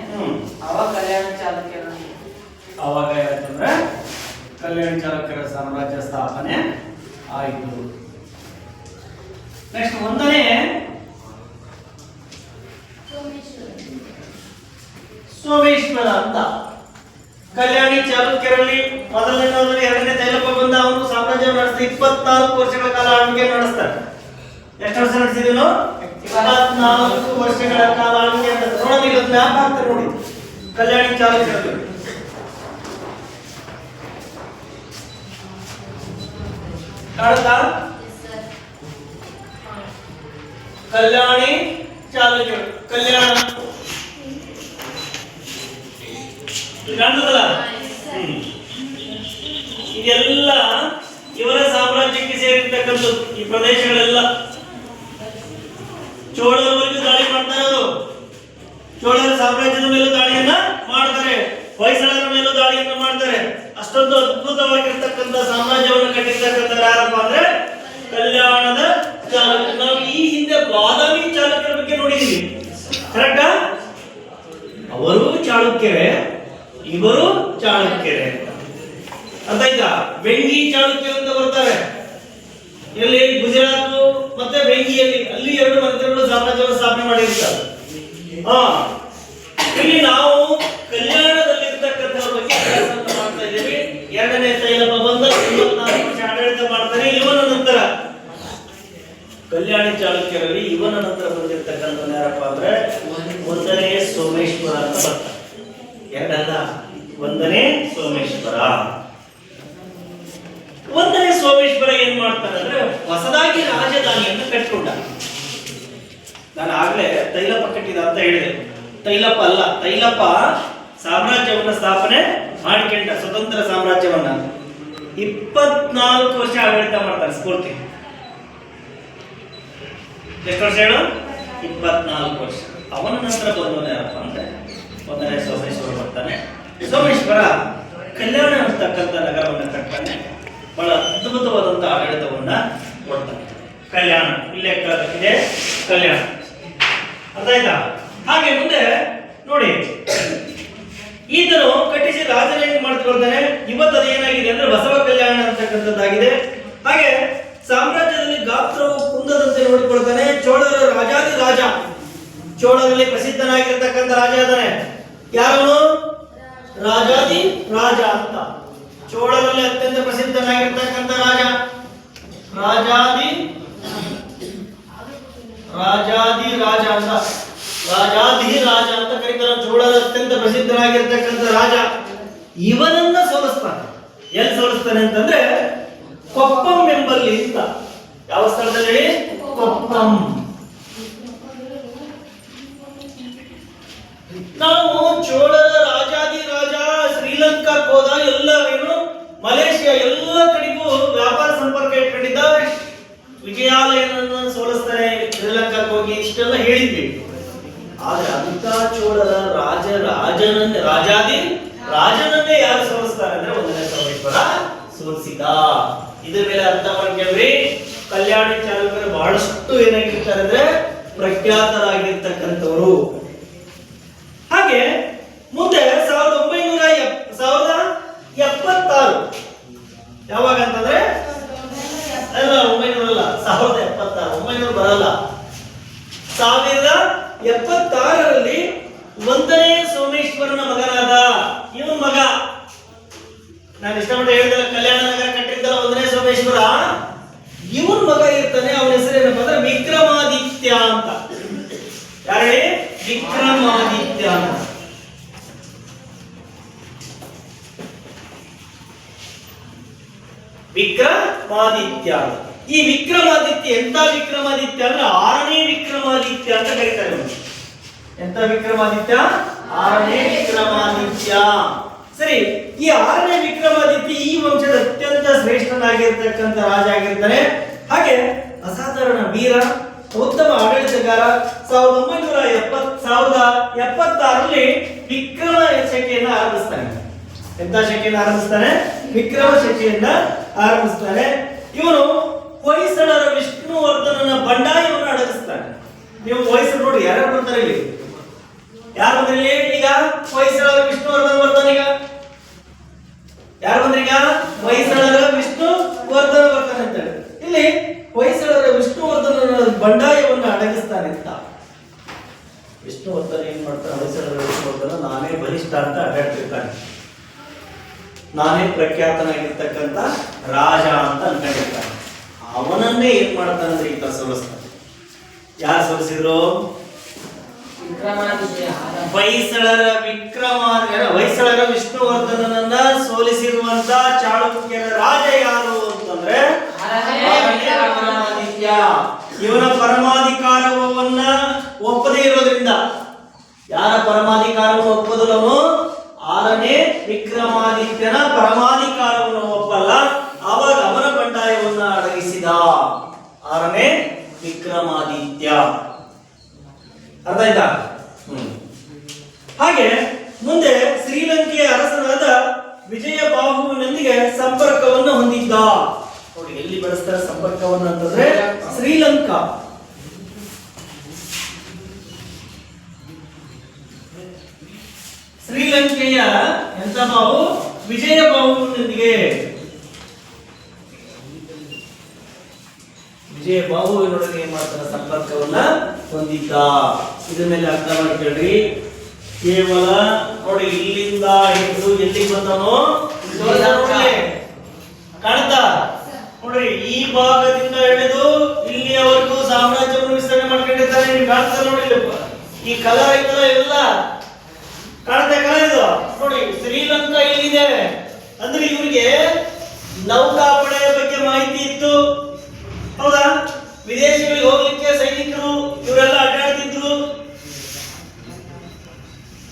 ಅವಾಗ ಕಲ್ಯಾಣ ಚಾಲುಕ್ಯರು ಅವಾಗ ಏನಾಯ್ತಂದ್ರೆ ಕಲ್ಯಾಣ ಚಾಲುಕ್ಯರ ಸಾಮ್ರಾಜ್ಯ ಸ್ಥಾಪನೆ ಆಯಿತು. ನೆಕ್ಸ್ಟ್ ಒಂದನೇ ಸೋಮೇಶ್ವರ ಅಂತ. ಕಲ್ಯಾಣಿ ಚಾಲುಕ್ಯರಲ್ಲಿ ಮೊದಲನೇ ಎರಡನೇ ತೈಲಪ್ಪ ಬಂದ. ಅವನು ಸಾಮ್ರಾಜ್ಯ ನಡೆಸಿದ 24 ವರ್ಷಗಳ ಕಾಲ ಆಳ್ವಿಕೆ ನಡೆಸ್ತಾನೆ. ಎಷ್ಟು ವರ್ಷ ನಡೆಸಿದನು? 24 ವರ್ಷಗಳ ಕಾಲ ಆಳ್ವಿಕೆ ನೋಡಿ. ಇವತ್ತು ಮ್ಯಾಪ್ ಹಾಕ್ತಾರೆ ನೋಡಿ. ಕಲ್ಯಾಣಿ ಚಾಲುಕ್ಯರಲ್ಲಿ ಕಾಣುತ್ತಾ? ಕಲ್ಯಾಣಿ ಚಾಲುಕ್ಯರು, ಕಲ್ಯಾಣ ಕಾಣ್ತದಲ್ಲ? ಇದೆಲ್ಲ ಇವರ ಸಾಮ್ರಾಜ್ಯಕ್ಕೆ ಸೇರಿರ್ತಕ್ಕಂಥದ್ದು. ಈ ಪ್ರದೇಶಗಳೆಲ್ಲ ಚೋಳರವರೆಗೂ ದಾಳಿ ಮಾಡ್ತಾರೆ. ಅವರು ಚೋಳರ ಸಾಮ್ರಾಜ್ಯದ ಮೇಲೂ ದಾಳಿಯನ್ನ ಮಾಡ್ತಾರೆ, ಹೊಯ್ಸಳರ ಮೇಲೂ ದಾಳಿಯನ್ನ ಮಾಡ್ತಾರೆ. ಅಷ್ಟೊಂದು ಅದ್ಭುತವಾಗಿರ್ತಕ್ಕಂಥ ಸಾಮ್ರಾಜ್ಯವನ್ನು ಕಟ್ಟಿರ್ತಕ್ಕಂಥ ಯಾರಪ್ಪ ಅಂದ್ರೆ ಕಲ್ಯಾಣದ ಚಾಲುಕ್ಯರು. ನಾವು ಈ ಹಿಂದೆ ಬಾದಾಮಿ ಚಾಲುಕ್ಯರ ಬಗ್ಗೆ ನೋಡಿದೀವಿ, ಕರೆಕ್ಟಾ? ಅವರು ಚಾಲುಕ್ಯರೇ, ಇವರು ಚಾಲುಕ್ಯರೇ. ಅರ್ಥ ಆಯ್ತಾ? ವೆಂಗಿ ಚಾಲುಕ್ಯರು ಅಂತ ಬರ್ತಾರೆ. ಎಲ್ಲಿ? ಗುಜರಾತ್ ಮತ್ತೆ ವೆಂಗಿಯಲ್ಲಿ, ಅಲ್ಲಿ ಎರಡು ಮಂತ್ರಿಗಳು ಸಾಮ್ರಾಜ್ಯವನ್ನು ಸ್ಥಾಪನೆ ಮಾಡಿರ್ತಾರೆ. ಇಲ್ಲಿ ನಾವು ಕಲ್ಯಾಣದಲ್ಲಿರ್ತಕ್ಕಂಥವ್ರ ಬಗ್ಗೆ ಕೆಲಸವನ್ನು ಮಾಡ್ತಾ ಇದ್ದೀವಿ. ಎರಡನೇ ತೈಲಪ್ಪ ಬಂದ 24 ವರ್ಷ ಆಡಳಿತ ಮಾಡ್ತಾನೆ. ಇವನ ನಂತರ ಕಲ್ಯಾಣಿ ಚಾಲುಕ್ಯರಲ್ಲಿ ಇವನ ನಂತರ ಬಂದಿರತಕ್ಕಂಥ ಯಾರಪ್ಪ ಅಂದ್ರೆ ಒಂದನೇ ಸೋಮೇಶ್ವರ ಅಂತ ಬರ್ತಾರೆ. ಎರಡಲ್ಲ, ಒಂದನೇ ಸೋಮೇಶ್ವರ. ಒಂದನೇ ಸೋಮೇಶ್ವರ ಏನ್ ಮಾಡ್ತಾನೆ ಅಂದ್ರೆ ಹೊಸದಾಗಿ ರಾಜಧಾನಿಯನ್ನು ಕಟ್ಟಿಕೊಂಡ. ನಾನು ಆಗ್ಲೇ ತೈಲಪ್ಪ ಕಟ್ಟಿದ ಅಂತ ಹೇಳಿದೆ. ತೈಲಪ್ಪ ಅಲ್ಲ, ತೈಲಪ್ಪ ಸಾಮ್ರಾಜ್ಯವನ್ನ ಸ್ಥಾಪನೆ ಮಾಡಿಕೊಂಡ, ಸ್ವತಂತ್ರ ಸಾಮ್ರಾಜ್ಯವನ್ನ 24 ವರ್ಷ ಆಡಳಿತ ಮಾಡ್ತಾರೆ ಸ್ಫೂರ್ತಿ. ಎಷ್ಟು ವರ್ಷ ಹೇಳು? 24 ವರ್ಷ. ಅವನ ನಂತರ ಬಂದವನು ಯಾರಪ್ಪ ಅಂದ್ರೆ ಒಂದನೇ ಸೋಮೇಶ್ವರ ಬರ್ತಾನೆ. ಸೋಮೇಶ್ವರ ಕಲ್ಯಾಣ ಅಂತಕ್ಕಂಥ ನಗರವನ್ನು ಕಟ್ತಾನೆ. ಬಹಳ ಅದ್ಭುತವಾದಂತಹ ಆಡಳಿತವನ್ನ ಕೊಡ್ತಾನೆ. ಕಲ್ಯಾಣ ಇಲ್ಲೇ ಇದೆ, ಕಲ್ಯಾಣ. ಅರ್ಥ ಆಯ್ತಾ? ಹಾಗೆ ಮುಂದೆ ನೋಡಿ, ಈತನು ಕಟ್ಟಿಸಿ ರಾಜನ ಏನ್ ಮಾಡ್ತಾ ಬರ್ತಾನೆ. ಇವತ್ತು ಅದು ಏನಾಗಿದೆ ಅಂದ್ರೆ ಬಸವ ಕಲ್ಯಾಣ ಅಂತಕ್ಕಂಥದ್ದಾಗಿದೆ. ಹಾಗೆ ಸಾಮ್ರಾಜ್ಯದಲ್ಲಿ ಗಾತ್ರವು ಕುಂದದಂತೆ ನೋಡಿಕೊಳ್ತಾನೆ. ಚೋಳರ ರಾಜಾದಿ ರಾಜ, ಚೋಳರಲ್ಲಿ ಪ್ರಸಿದ್ಧನಾಗಿರ್ತಕ್ಕಂಥ ರಾಜ ಇದ್ದಾನೆ. ಯಾರವನು? ರಾಜಾದಿ ರಾಜ ಅಂತ. ಚೋಳರಲ್ಲಿ ಅತ್ಯಂತ ಪ್ರಸಿದ್ಧನಾಗಿರ್ತಕ್ಕಂಥ ರಾಜ, ರಾಜಾದಿ ರಾಜ ಅಂತ, ರಾಜಾದಿ ರಾಜ ಅಂತ ಕರೀತಾರೆ. ಚೋಳರ ಅತ್ಯಂತ ಪ್ರಸಿದ್ಧನಾಗಿರ್ತಕ್ಕಂಥ ರಾಜ. ಇವನನ್ನ ಸೋಲಿಸ್ತಾನೆ. ಎಲ್ಲಿ ಸೋಲಿಸ್ತಾನೆ ಅಂತಂದ್ರೆ ಕೊಪ್ಪಂ ಎಂಬಲ್ಲಿ ಅಂತ. ಯಾವ ಸ್ಥಳದಲ್ಲಿ? ಕೊಪ್ಪಂ. ನಾವು ಚೋಳರ ರಾಜಾದಿ ರಾಜ ಶ್ರೀಲಂಕಾಕ್ಕೆ ಹೋದ, ಎಲ್ಲ ಏನು ಮಲೇಷಿಯಾ ಎಲ್ಲ ಕಡೆಗೂ ವ್ಯಾಪಾರ ಸಂಪರ್ಕ ಇಟ್ಕೊಂಡಿದ್ದ. ವಿಜಯಾಲಯನನ್ನು ಸೋಲಿಸ್ತಾನೆ ಶ್ರೀಲಂಕಾಕ್ಕೆ ಹೋಗಿ, ಇಷ್ಟೆಲ್ಲ ಹೇಳಿದ್ವಿ. ಆದ್ರೆ ಅಂತ ಚೋಳರ ರಾಜಾದಿ ರಾಜನನ್ನೇ ಯಾರು ಸೋಲಿಸ್ತಾರೆ ಅಂದ್ರೆ ಒಂದನೇ ಸೋಮೇಶ್ವರ ಸೋಲಿಸಿದ. ಇದ್ರ ಮೇಲೆ ಅರ್ಥ ಮಾಡ್ಕೊಂಡ್ರಿ. ಕಲ್ಯಾಣಿ ಚಾಲುಕ್ಯರು ಬಹಳಷ್ಟು ಏನಾಗಿರ್ತಾರೆ ಅಂದ್ರೆ ಪ್ರಖ್ಯಾತರಾಗಿರ್ತಕ್ಕಂಥವ್ರು. ಹಾಗೆ ಮುಂದೆ 1976 ಯಾವಾಗ ಅಂತಂದ್ರೆ ಅಲ್ಲ 1900 ಅಲ್ಲ, 1076. 1900 ಬರಲ್ಲ. 1076ರಲ್ಲಿ ಒಂದನೇ ಸೋಮೇಶ್ವರನ ಮಗನಾದ ಇವನ್ ಮಗ, ನಾನು ಇಷ್ಟಪಟ್ಟು ಹೇಳಿದಲ್ಲ ಕಲ್ಯಾಣ ನಗರ ಕಟ್ಟಿದ್ದಲ್ಲ ಒಂದನೇ ಸೋಮೇಶ್ವರ, ಇವನ್ ಮಗ ಇರ್ತಾನೆ. ಅವನ ಹೆಸರೇನಪ್ಪ ಅಂದ್ರೆ ವಿಕ್ರಮಾದಿತ್ಯ ಅಂತ. ಯಾರು ಹೇಳಿ? ವಿಕ್ರಮಾದಿತ್ಯ ಅಂತ. ವಿಕ್ರಮಾದಿತ್ಯ. ಈ ವಿಕ್ರಮಾದಿತ್ಯ ಎಂತ ವಿಕ್ರಮಾದಿತ್ಯ ಅಂದ್ರೆ 6ನೇ ವಿಕ್ರಮಾದಿತ್ಯ ಅಂತ ಕರೀತಾರೆ ಅವ್ನು. ಎಂತ ವಿಕ್ರಮಾದಿತ್ಯ? 6ನೇ ವಿಕ್ರಮಾದಿತ್ಯ. ಸರಿ, ಈ 6ನೇ ವಿಕ್ರಮಾದಿತ್ಯ ಈ ವಂಶದ ಅತ್ಯಂತ ಶ್ರೇಷ್ಠನಾಗಿರ್ತಕ್ಕಂಥ ರಾಜ ಆಗಿರ್ತಾನೆ. ಹಾಗೆ ಅಸಾಧಾರಣ ವೀರ, ಉತ್ತಮ ಆಡಳಿತಗಾರ. 1976ರಲ್ಲಿ ವಿಕ್ರಮ ಶಕೆಯನ್ನ ಆರಂಭಿಸ್ತಾನೆ. ಎಂತ ಶಕೆಯನ್ನ ಆರಂಭಿಸ್ತಾನೆ? ವಿಕ್ರಮ ಶಕೆಯನ್ನ ಆರಂಭಿಸ್ತಾನೆ. ಇವನು ಹೊಯ್ಸಳರ ವಿಷ್ಣುವರ್ಧನನ ಬಂಡಾಯವನ್ನು ಅಡಗಿಸ್ತಾನೆ. ನೀವು ಹೊಯ್ಸಳ ನೋಡಿ ಯಾರ್ಯಾರು ಬರ್ತಾರೆ ಇಲ್ಲಿ? ಯಾರು ಬಂದ್ರಿ ಈಗ? ಹೊಯ್ಸಳರ ವಿಷ್ಣುವರ್ಧನ ಈಗ ಯಾರು ಬಂದ್ರೀಗ? ಹೊಯ್ಸಳರ ವಿಷ್ಣುವರ್ಧನ ಬರ್ತಾನೆ ಅಂತ ಹೇಳಿ ಇಲ್ಲಿ ಹೊಯ್ಸಳರ ವಿಷ್ಣುವರ್ಧನನ ಬಂಡಾಯವನ್ನು ಅಡಗಿಸ್ತಾನೆ ಅಂತ. ವಿಷ್ಣುವರ್ಧನ ಏನ್ ಮಾಡ್ತಾನೆ? ಹೊಯ್ಸಳರ ವಿಷ್ಣುವರ್ಧನ ನಾನೇ ಬಲಿಷ್ಠ ಅಂತ ಅಡ್ಡಾಡ್ತಿರ್ತಾನೆ. ನಾನೇ ಪ್ರಖ್ಯಾತನಾಗಿರ್ತಕ್ಕಂಥ ರಾಜ ಅಂತ ಅನ್ಕೊಂಡಿರ್ತಾನೆ. ಅವನನ್ನೇ ಏನ್ ಮಾಡ್ತಾನೆ ಅಂದ್ರೆ ಈತ ಸೋಲಿಸ್ತಾನೆ. ಯಾರು ಸೋಲಿಸಿದ್ರು? ಹೊಯ್ಸಳರ ವಿಷ್ಣುವರ್ಧನನನ್ನ ಸೋಲಿಸಿರುವಂತ ಚಾಳುಕ್ಯರ ರಾಜ ಯಾರು ಅಂತಂದ್ರೆ ವಿಕ್ರಮಾದಿತ್ಯ. ಇವನ ಪರಮಾಧಿಕಾರವನ್ನ ಒಪ್ಪದೇ ಇರೋದ್ರಿಂದ, ಯಾರ ಪರಮಾಧಿಕಾರವನ್ನು ಒಪ್ಪದವನು? 6ನೇ ವಿಕ್ರಮಾದಿತ್ಯನ ಪರಮಾಧಿಕಾರವನ್ನು ಒಪ್ಪಲ್ಲ. ಅವಾಗ ಅವನ ಬಂಡಾಯವನ್ನ ಅಡಗಿಸಿದ 6ನೇ ವಿಕ್ರಮಾದಿತ್ಯ. ಅರ್ಥ ಆಯ್ತಾ? ಹಾಗೆ ಮುಂದೆ ಶ್ರೀಲಂಕೆಯ ಅರಸನಾದ ವಿಜಯಬಾಹುವಿನೊಂದಿಗೆ ಸಂಪರ್ಕವನ್ನು ಹೊಂದಿದ್ದ. ನೋಡಿ ಎಲ್ಲಿ ಬಳಸ್ತಾರೆ ಸಂಪರ್ಕವನ್ನು ಅಂತಂದ್ರೆ ಶ್ರೀಲಂಕಾ. ಶ್ರೀಲಂಕೆಯ ಎಂತ ಬಾಹು? ವಿಜಯಬಾಹುವಿನೊಂದಿಗೆ. ವಿಜಯಬಾಹುವಿನೊಳಗೆ ಏನ್ ಮಾಡ್ತಾನೆ? ಸಂಪರ್ಕವನ್ನ ಹೊಂದಿದ್ದ. ಇದ್ರ ಮೇಲೆ ಅರ್ಥ ಮಾಡ್ಕೊಳ್ರಿ. ಕೇವಲ ನೋಡಿ ಇಲ್ಲಿಂದ ಹಿಡಿದು ಎಲ್ಲಿಗೆ ಬಂದನೋ ಕಾಣ್ತಾ ನೋಡ್ರಿ, ಈ ಭಾಗದಿಂದ ಹಿಡಿದು ಇಲ್ಲಿಯವರೆಗೂ ಸಾಮ್ರಾಜ್ಯವನ್ನು ವಿಸ್ತರಣೆ ಮಾಡ್ಕೊಂಡಿರ್ತಾನೆ. ನಿಮ್ಗೆ ಕಾಣ್ತಾ ನೋಡಿ, ಈ ಕಲರ್ ಐತಲ್ಲ ಎಲ್ಲ ಕಾಣ್ತಾ ಕಲರ್ ಇದು ನೋಡಿ. ಶ್ರೀಲಂಕಾ ಇಲ್ಲಿದೆ ಅಂದ್ರೆ ಇವರಿಗೆ ನೌಕಾಪಡೆಯ ಬಗ್ಗೆ ಮಾಹಿತಿ ಇತ್ತು, ಹೌದಾ? ವಿದೇಶಗಳಿಗೆ ಹೋಗ್ಲಿಕ್ಕೆ ಸೈನಿಕರು ಇವರೆಲ್ಲ ಅಡ್ಡಾಡ್ತಿದ್ರು.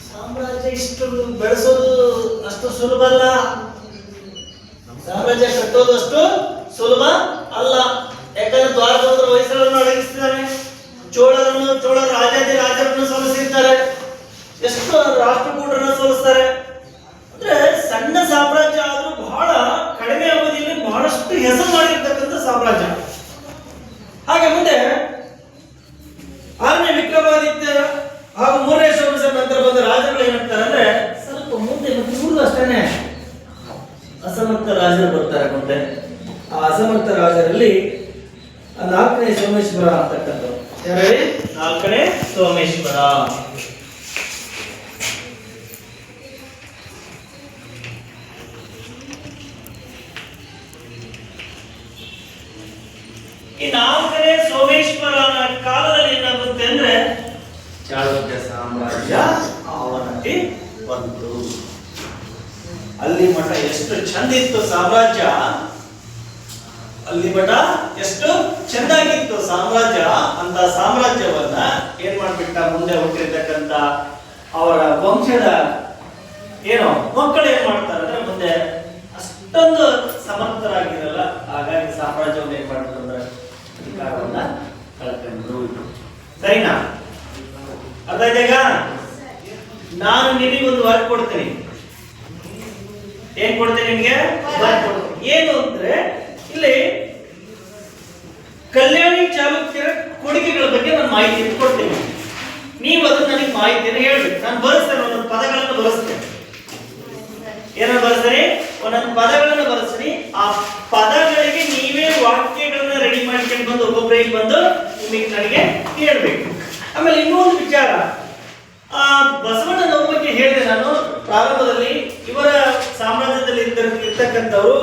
ಸಾಮ್ರಾಜ್ಯ ಇಷ್ಟು ಬೆಳೆಸೋದು ಅಷ್ಟು ಸುಲಭ ಅಲ್ಲ. ಸಾಮ್ರಾಜ್ಯ ಕಟ್ಟೋದು ಅಷ್ಟು ಸುಲಭ ಅಲ್ಲ. ಯಾಕಂದ್ರೆ ದ್ವಾರಪಾಲಕರು ಹೊಯ್ಸಳರನ್ನು ಅಡಗಿಸ್ತಿದ್ದಾರೆ, ಚೋಳ ರಾಜಾದಿ ರಾಜರನ್ನು ಸೋಲಿಸಿರ್ತಾರೆ, ಎಷ್ಟು ರಾಷ್ಟ್ರಕೂಟರನ್ನು ಸೋಲಿಸ್ತಾರೆ. ಅಂದ್ರೆ ಸಣ್ಣ ಸಾಮ್ರಾಜ್ಯ ಆದ್ರೂ ಬಹಳ ಕಡಿಮೆ ಅವಧಿಯಲ್ಲಿ ಬಹಳಷ್ಟು ಹೆಸರು ಮಾಡಿರ್ತಕ್ಕಂಥ ಸಾಮ್ರಾಜ್ಯ. ಹಾಗೆ ಮುಂದೆ 6ನೇ ವಿಕ್ರಮಾದಿತ್ಯ ಹಾಗೂ 3ನೇ ಸೋಮೇಶ್ವರ ನಂತರ ಬಂದ ರಾಜರುಗಳು ಏನಾಗ್ತಾರೆ ಅಂದ್ರೆ ಸ್ವಲ್ಪ ಮುಂದೆ ಇವ್ರದ್ದು ಅಷ್ಟೇನೆ ಅಸಮರ್ಥ ರಾಜರು ಬರ್ತಾರೆ. ಮುಂದೆ ಆ ಅಸಮರ್ಥ ರಾಜರಲ್ಲಿ 4ನೇ ಸೋಮೇಶ್ವರ ಅಂತಕ್ಕಂಥದ್ದು. ಯಾರು? 4ನೇ ಸೋಮೇಶ್ವರ. ಈ 4ನೇ ಸೋಮೇಶ್ವರನ ಕಾಲದಲ್ಲಿ ಏನಾಗುತ್ತೆ ಅಂದ್ರೆ ಚಾಳುಕ್ಯ ಸಾಮ್ರಾಜ್ಯ ಅವನತಿ ಬಂತು. ಅಲ್ಲಿ ಮಠ ಎಷ್ಟು ಚಂದ ಇತ್ತು ಸಾಮ್ರಾಜ್ಯ, ಅಲ್ಲಿ ಮಠ ಎಷ್ಟು ಚೆಂದಾಗಿತ್ತು ಸಾಮ್ರಾಜ್ಯ. ಅಂತ ಸಾಮ್ರಾಜ್ಯವನ್ನ ಏನ್ ಮಾಡ್ಬಿಟ್ಟ? ಮುಂದೆ ಹುಟ್ಟಿರ್ತಕ್ಕಂಥ ಅವರ ವಂಶದ ಮಕ್ಕಳು ಏನ್ ಮಾಡ್ತಾರೆ ಅಂದ್ರೆ ಮುಂದೆ ಅಷ್ಟೊಂದು ಸಮರ್ಥರಾಗಿರಲ್ಲ. ಹಾಗಾಗಿ ಸಾಮ್ರಾಜ್ಯವನ್ನು ಏನ್ ಮಾಡ್ತಾರೆ? ಅಧಿಕಾರವನ್ನ ಕಳ್ಕೊಂಡ್ರು. ಸರಿನಾ? ಅರ್ಥ ಆಯ್ತಾಗ? ನಾನು ನಿಮಗೊಂದು ವರ್ಕ್ ಕೊಡ್ತೀನಿ. ಏನ್ ಕೊಡ್ತೀನಿ ನಿಮ್ಗೆ? ಏನು ಅಂದ್ರೆ ಇಲ್ಲಿ ಕಲ್ಯಾಣಿ ಚಾಲುಕ್ಯರ ಕೊಡುಗೆಗಳ ಬಗ್ಗೆ ನಾನು ಮಾಹಿತಿ ಕೊಡ್ತೀನಿ. ನೀವು ಅದನ್ನ ನನಗೆ ಮಾಹಿತಿಯನ್ನು ಹೇಳ್ಬೇಕು. ನಾನು ಬರೆಸ್ತೇನೆ, ಒಂದೊಂದು ಪದಗಳನ್ನು ಬರೆಸ್ತೇನೆ. ಏನನ್ನು ಬರೆಸ್ತೇನೆ? ಒಂದೊಂದು ಪದಗಳನ್ನು ಬರೆಸ್ತೀನಿ. ಆ ಪದಗಳಿಗೆ ನೀವೇ ವಾಕ್ಯಗಳನ್ನ ರೆಡಿ ಮಾಡ್ಕೊಂಡು ಬಂದು ಒಬ್ಬೊಬ್ಬರಿಗೆ ಬಂದು ನಿಮಗೆ ನನಗೆ ಹೇಳ್ಬೇಕು. ಆಮೇಲೆ ಇನ್ನೊಂದು ವಿಚಾರ, ಬಸವಣ್ಣನವ್ರ ಬಗ್ಗೆ ಹೇಳಿದೆ ನಾನು ಪ್ರಾರಂಭದಲ್ಲಿ. ಇವರ ಸಾಮ್ರಾಜ್ಯದಲ್ಲಿ ಇರ್ತಕ್ಕಂಥವ್ರು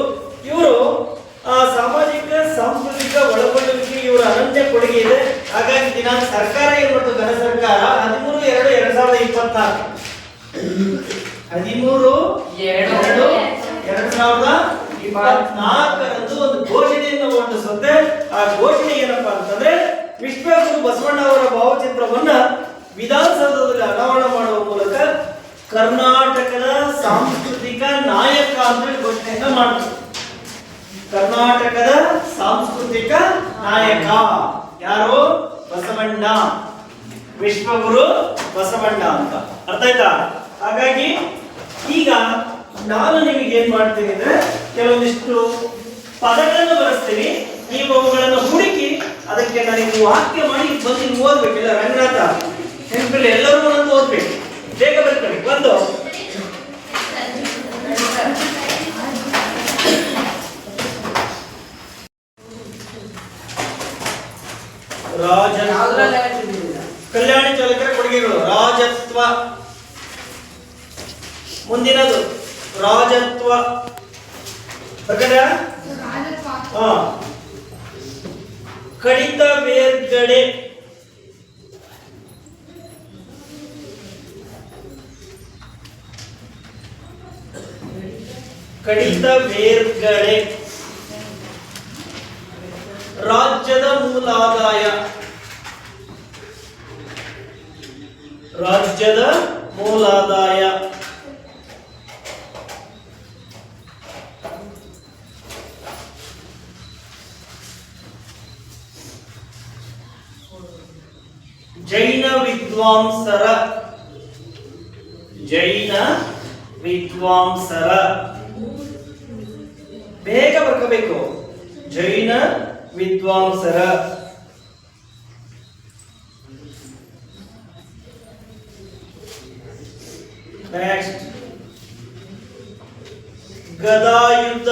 ಇವರು ಸಾಮಾಜಿಕ ಸಾಂಸ್ಕೃತಿಕ ಒಳಗೊಳ್ಳುವಿಕೆ ಇವರ ಅನನ್ಯ ಕೊಡುಗೆ ಇದೆ. ಹಾಗಾಗಿ ದಿನಾಂಕ ಸರ್ಕಾರ ಏನ್ ಮಾಡ್ತು? ಘನ ಸರ್ಕಾರ 13/2/2024 13/2/2024 ಬಸವಣ್ಣ ಅವರ ಭಾವಚಿತ್ರವನ್ನ ವಿಧಾನಸೌಧದಲ್ಲಿ ಅನಾವರಣ ಮಾಡುವ ಮೂಲಕ ಕರ್ನಾಟಕದ ಸಾಂಸ್ಕೃತಿಕ ನಾಯಕ ಅಂತ ಘೋಷಣೆಯನ್ನ ಮಾಡ್ತಾರೆ. ಕರ್ನಾಟಕದ ಸಾಂಸ್ಕೃತಿಕ ನಾಯಕ ಯಾರು? ಬಸವಣ್ಣ, ವಿಶ್ವಗುರು ಬಸವಣ್ಣ ಅಂತ. ಅರ್ಥ ಆಯ್ತಾ? ಹಾಗಾಗಿ ಈಗ ನಾನು ನಿಮಗೆ ಏನ್ ಮಾಡ್ತೀನಿ ಅಂದ್ರೆ ಕೆಲವೊಂದಿಷ್ಟು ಪದಗಳನ್ನು ಬಳಸ್ತೀನಿ, ನೀವು ಅವುಗಳನ್ನು ಹುಡುಕಿ ಅದಕ್ಕೆ ನನಗೆ ವಾಕ್ಯ ಮಾಡಿ ಬಂದು ಓದ್ಬೇಕಿಲ್ಲ. ರಂಗನಾಥ ನೆನಪಿಲ್ಲ, ಎಲ್ಲರೂ ಒಂದೊಂದು ಓದ್ಬೇಕು. ಬೇಗ ಬರ್ಕೊಳ್ಳಿ. ಒಂದು ಕಲ್ಯಾಣಿ ಚಾಲಕರ ಕೊಡುಗೆಗಳು. ರಾಜತ್ವ. ಮುಂದಿನದು ರಾಜತ್ವ. ಪ್ರಕಟ. ಕಡಿತ ಬೇರ್ಗಡೆ. ಕಡಿತ ಬೇರ್ಗಡೆ. ರಾಜ್ಯದ ಮೂಲಾದಾಯ. ರಾಜ್ಯದ ಮೂಲಾದಾಯ. ಜೈನ ವಿದ್ವಾಂಸರ. ಜೈನ ವಿದ್ವಾಂಸರ. ಬೇಗ ಬರ್ಕೋಬೇಕು. ಜೈನ ವಿದ್ವಾಂಸರ. ನೆಕ್ಸ್ಟ್ ಗದಾಯುದ್ಧ.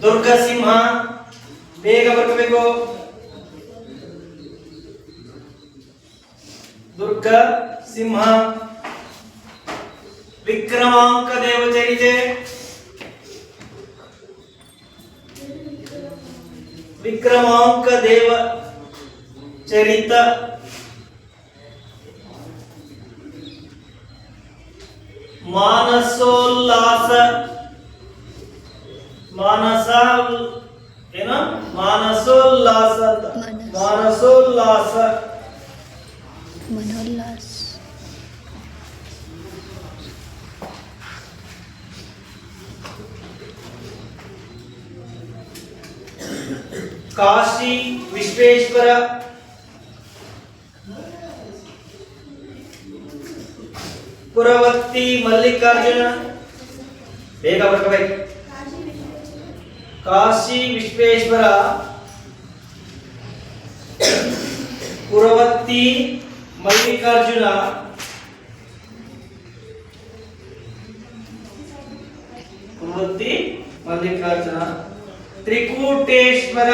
ದುರ್ಗಸಿಂಹ. ಬೇಗ ಬರ್ಕೋಬೇಕು. ದುರ್ಗ ಸಿಂಹ. ವಿಕ್ರಮಾಂಕ ದೇವಚರಿತೆ. ವಿಕ್ರಮಾಂಕ ದೇವ ಚರಿತ. ಮಾನಸೋಲ್ಲಾಸ. ಮಾನಸ ಏನ? ಮಾನಸೋಲ್ಲಾಸ ಅಂತ. ಮಾನಸೋಲ್ಲಾಸ. ಮನೋಲ್ಲಾಸ. ಕಾಶಿ ವಿಶ್ವೇಶ್ವರ. ಪುರವತ್ತಿ ಮಲ್ಲಿಕಾರ್ಜುನ. ಬೇಗ ಬರ್ಕೋಬೇಕು. ಕಾಶಿ ವಿಶ್ವೇಶ್ವರ, ಪುರವತ್ತಿ ಮಲ್ಲಿಕಾರ್ಜುನ, ಪುರವತ್ತಿ ಮಲ್ಲಿಕಾರ್ಜುನ. ತ್ರಿಕೂಟೇಶ್ವರ.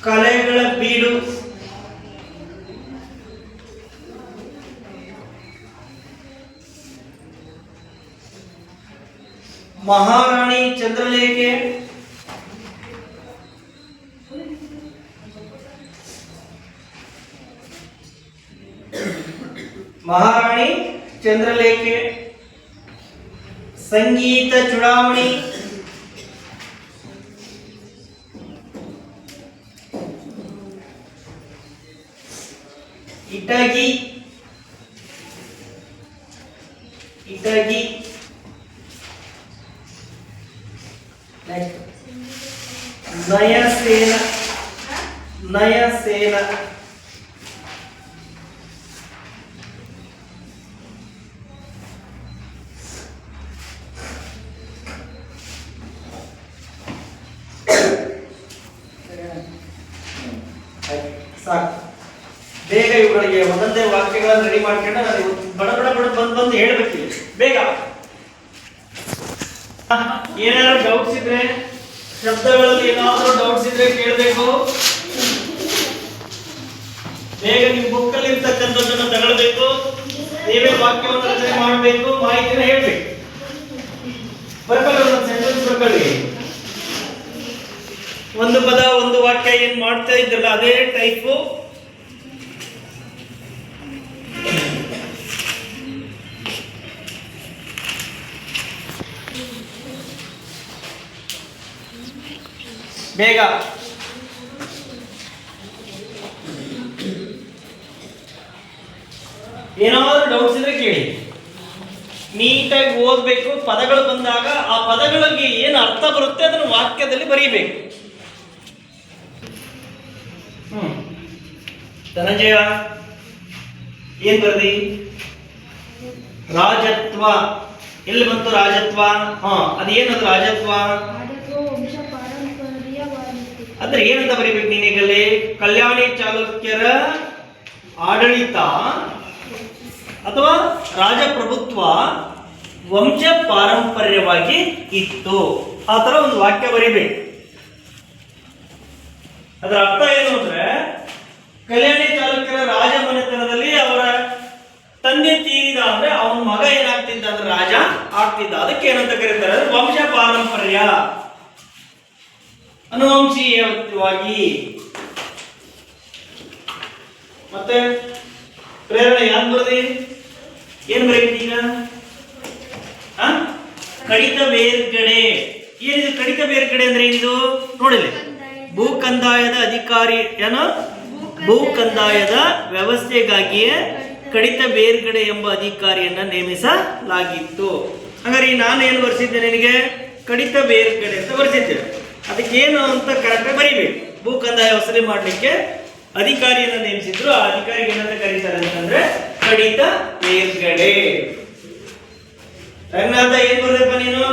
ಕಲೆಗಳ ಬೀಡು. ಮಹಾರಾಣಿ ಚಂದ್ರಲೇಖೆ. ಮಹಾರಾಣಿ ಚಂದ್ರಲೇಖೆ. ಸಂಗೀತ ಚೂಡಾಮಣಿ. ಇಟಗಿ. ಇಟಗಿ. ನಯಸೇನ. ನಯಸೇನ. ಸಾಕು. ಬೇಗ ಇವುಗಳಿಗೆ ಒಂದೊಂದೇ ವಾಕ್ಯಗಳನ್ನು ರೆಡಿ ಮಾಡ್ಕೊಂಡು ನಾನು ಬಡ ಬಡ ಬಡ ಬಂದು ಹೇಳ್ಬೇಕು ಬೇಗ. ಏನಾದ್ರು ಡೌಟ್ಸ್ ಇದ್ರೆ, ಶಬ್ದಗಳಲ್ಲಿ ಏನಾದರೂ ಡೌಟ್ಸ್ ಇದ್ರೆ ಕೇಳಬೇಕು. ಬೇಗ ನಿಮ್ಮ ಬುಕ್ಕಲ್ಲಿ ಇರ್ತಕ್ಕಂಥದ್ದನ್ನು ತಗೊಳ್ಬೇಕು. ನೀವೇ ವಾಕ್ಯವನ್ನು ರಚನೆ ಮಾಡಬೇಕು, ಮಾಹಿತಿನ ಹೇಳ್ಬೇಕು. ಬರ್ಕೊಳ್ಳಿ, ಒಂದು ಸೆಂಟೆನ್ಸ್ ಬರ್ಕೊಳ್ಳಿ. ಒಂದು ಪದ ಒಂದು ವಾಕ್ಯ ಏನ್ ಮಾಡ್ತಾ ಇದ್ರಲ್ಲ ಅದೇ ಟೈಪು ಬೇಗ. ಏನಾದರೂ ಡೌಟ್ಸ್ ಇದ್ರೆ ಕೇಳಿ. ನೀಟಾಗಿ ಓದಬೇಕು. ಪದಗಳು ಬಂದಾಗ ಆ ಪದಗಳಿಗೆ ಏನು ಅರ್ಥ ಬರುತ್ತೆ ಅದನ್ನು ವಾಕ್ಯದಲ್ಲಿ ಬರೀಬೇಕು. ಧನಂಜಯ ಏನ್ ಬರ್ದಿ? ರಾಜತ್ವ. ಎಲ್ಲಿ ಬಂತು ರಾಜತ್ವ? ಅದೇನದು ರಾಜತ್ವ ಅಂದ್ರೆ ಏನಂತ ಬರೀಬೇಕು ನೀನೀಗಲ್ಲಿ? ಕಲ್ಯಾಣಿ ಚಾಲುಕ್ಯರ ಆಡಳಿತ ಅಥವಾ ರಾಜಪ್ರಭುತ್ವ ವಂಶ ಪಾರಂಪರ್ಯವಾಗಿ ಇತ್ತು. ಆ ತರ ಒಂದು ವಾಕ್ಯ ಬರೀಬೇಕು. ಅದರ ಅರ್ಥ ಏನು ಅಂದ್ರೆ, ಕಲ್ಯಾಣಿ ಚಾಲುಕ್ಯರ ರಾಜ ಮನೆತನದಲ್ಲಿ ಅವರ ತಂದೆ ತೀರಿದ ಅಂದ್ರೆ ಅವನ ಮಗ ಏನಾಗ್ತಿದ್ದ ಅಂದ್ರೆ ರಾಜ ಆಗ್ತಿದ್ದ. ಅದಕ್ಕೆ ಏನಂತ ಕರೀತಾರೆ? ವಂಶ ಪಾರಂಪರ್ಯ, ಅನುವಂಶೀಯವಾಗಿ. ಮತ್ತೆ ಪ್ರೇರಣೆ ಯಾಕೆ ಬರ್ದಿ? ಏನ್ ಬರೀತೀಗ? ಕಡಿತ ಬೇರ್ಗಡೆ. ಏನಿದು ಕಡಿತ ಬೇರ್ಗಡೆ ಅಂದ್ರೆ ಏನಿದು? ನೋಡಿಲಿ, ಭೂಕಂದಾಯದ ಅಧಿಕಾರಿ ಏನೋ ಭೂಕಂದಾಯದ ವ್ಯವಸ್ಥೆಗಾಗಿಯೇ ಕಡಿತ ಬೇರ್ಗಡೆ ಎಂಬ ಅಧಿಕಾರಿಯನ್ನ ನೇಮಿಸಲಾಗಿತ್ತು. ಹಾಗಾದ್ರೆ ನಾನು ಏನು ಬರ್ಸಿದ್ದೆ ನಿನಗೆ? ಕಡಿತ ಬೇರ್ಗಡೆ ಅಂತ ಬರ್ಸಿದ್ದೆ. ಅದಕ್ಕೆ ಏನು ಅಂತ ಕರೆಕ್ಟಾಗಿ ಬರೀಬೇಕು. ಭೂಕಂದಾಯ ವಸೂಲಿ ಮಾಡಲಿಕ್ಕೆ ಅಧಿಕಾರಿಯನ್ನ ನೇಮಿಸಿದ್ರು. ಆ ಅಧಿಕಾರಿಗೆ ಏನಂತ ಕರೀತಾರೆ ಅಂತಂದ್ರೆ ಕಡಿತ ಬೇರ್ಗಡೆ. ರಂಗನಾಥ ಏನ್ ಬರ್ದಪ್ಪ ನೀನು?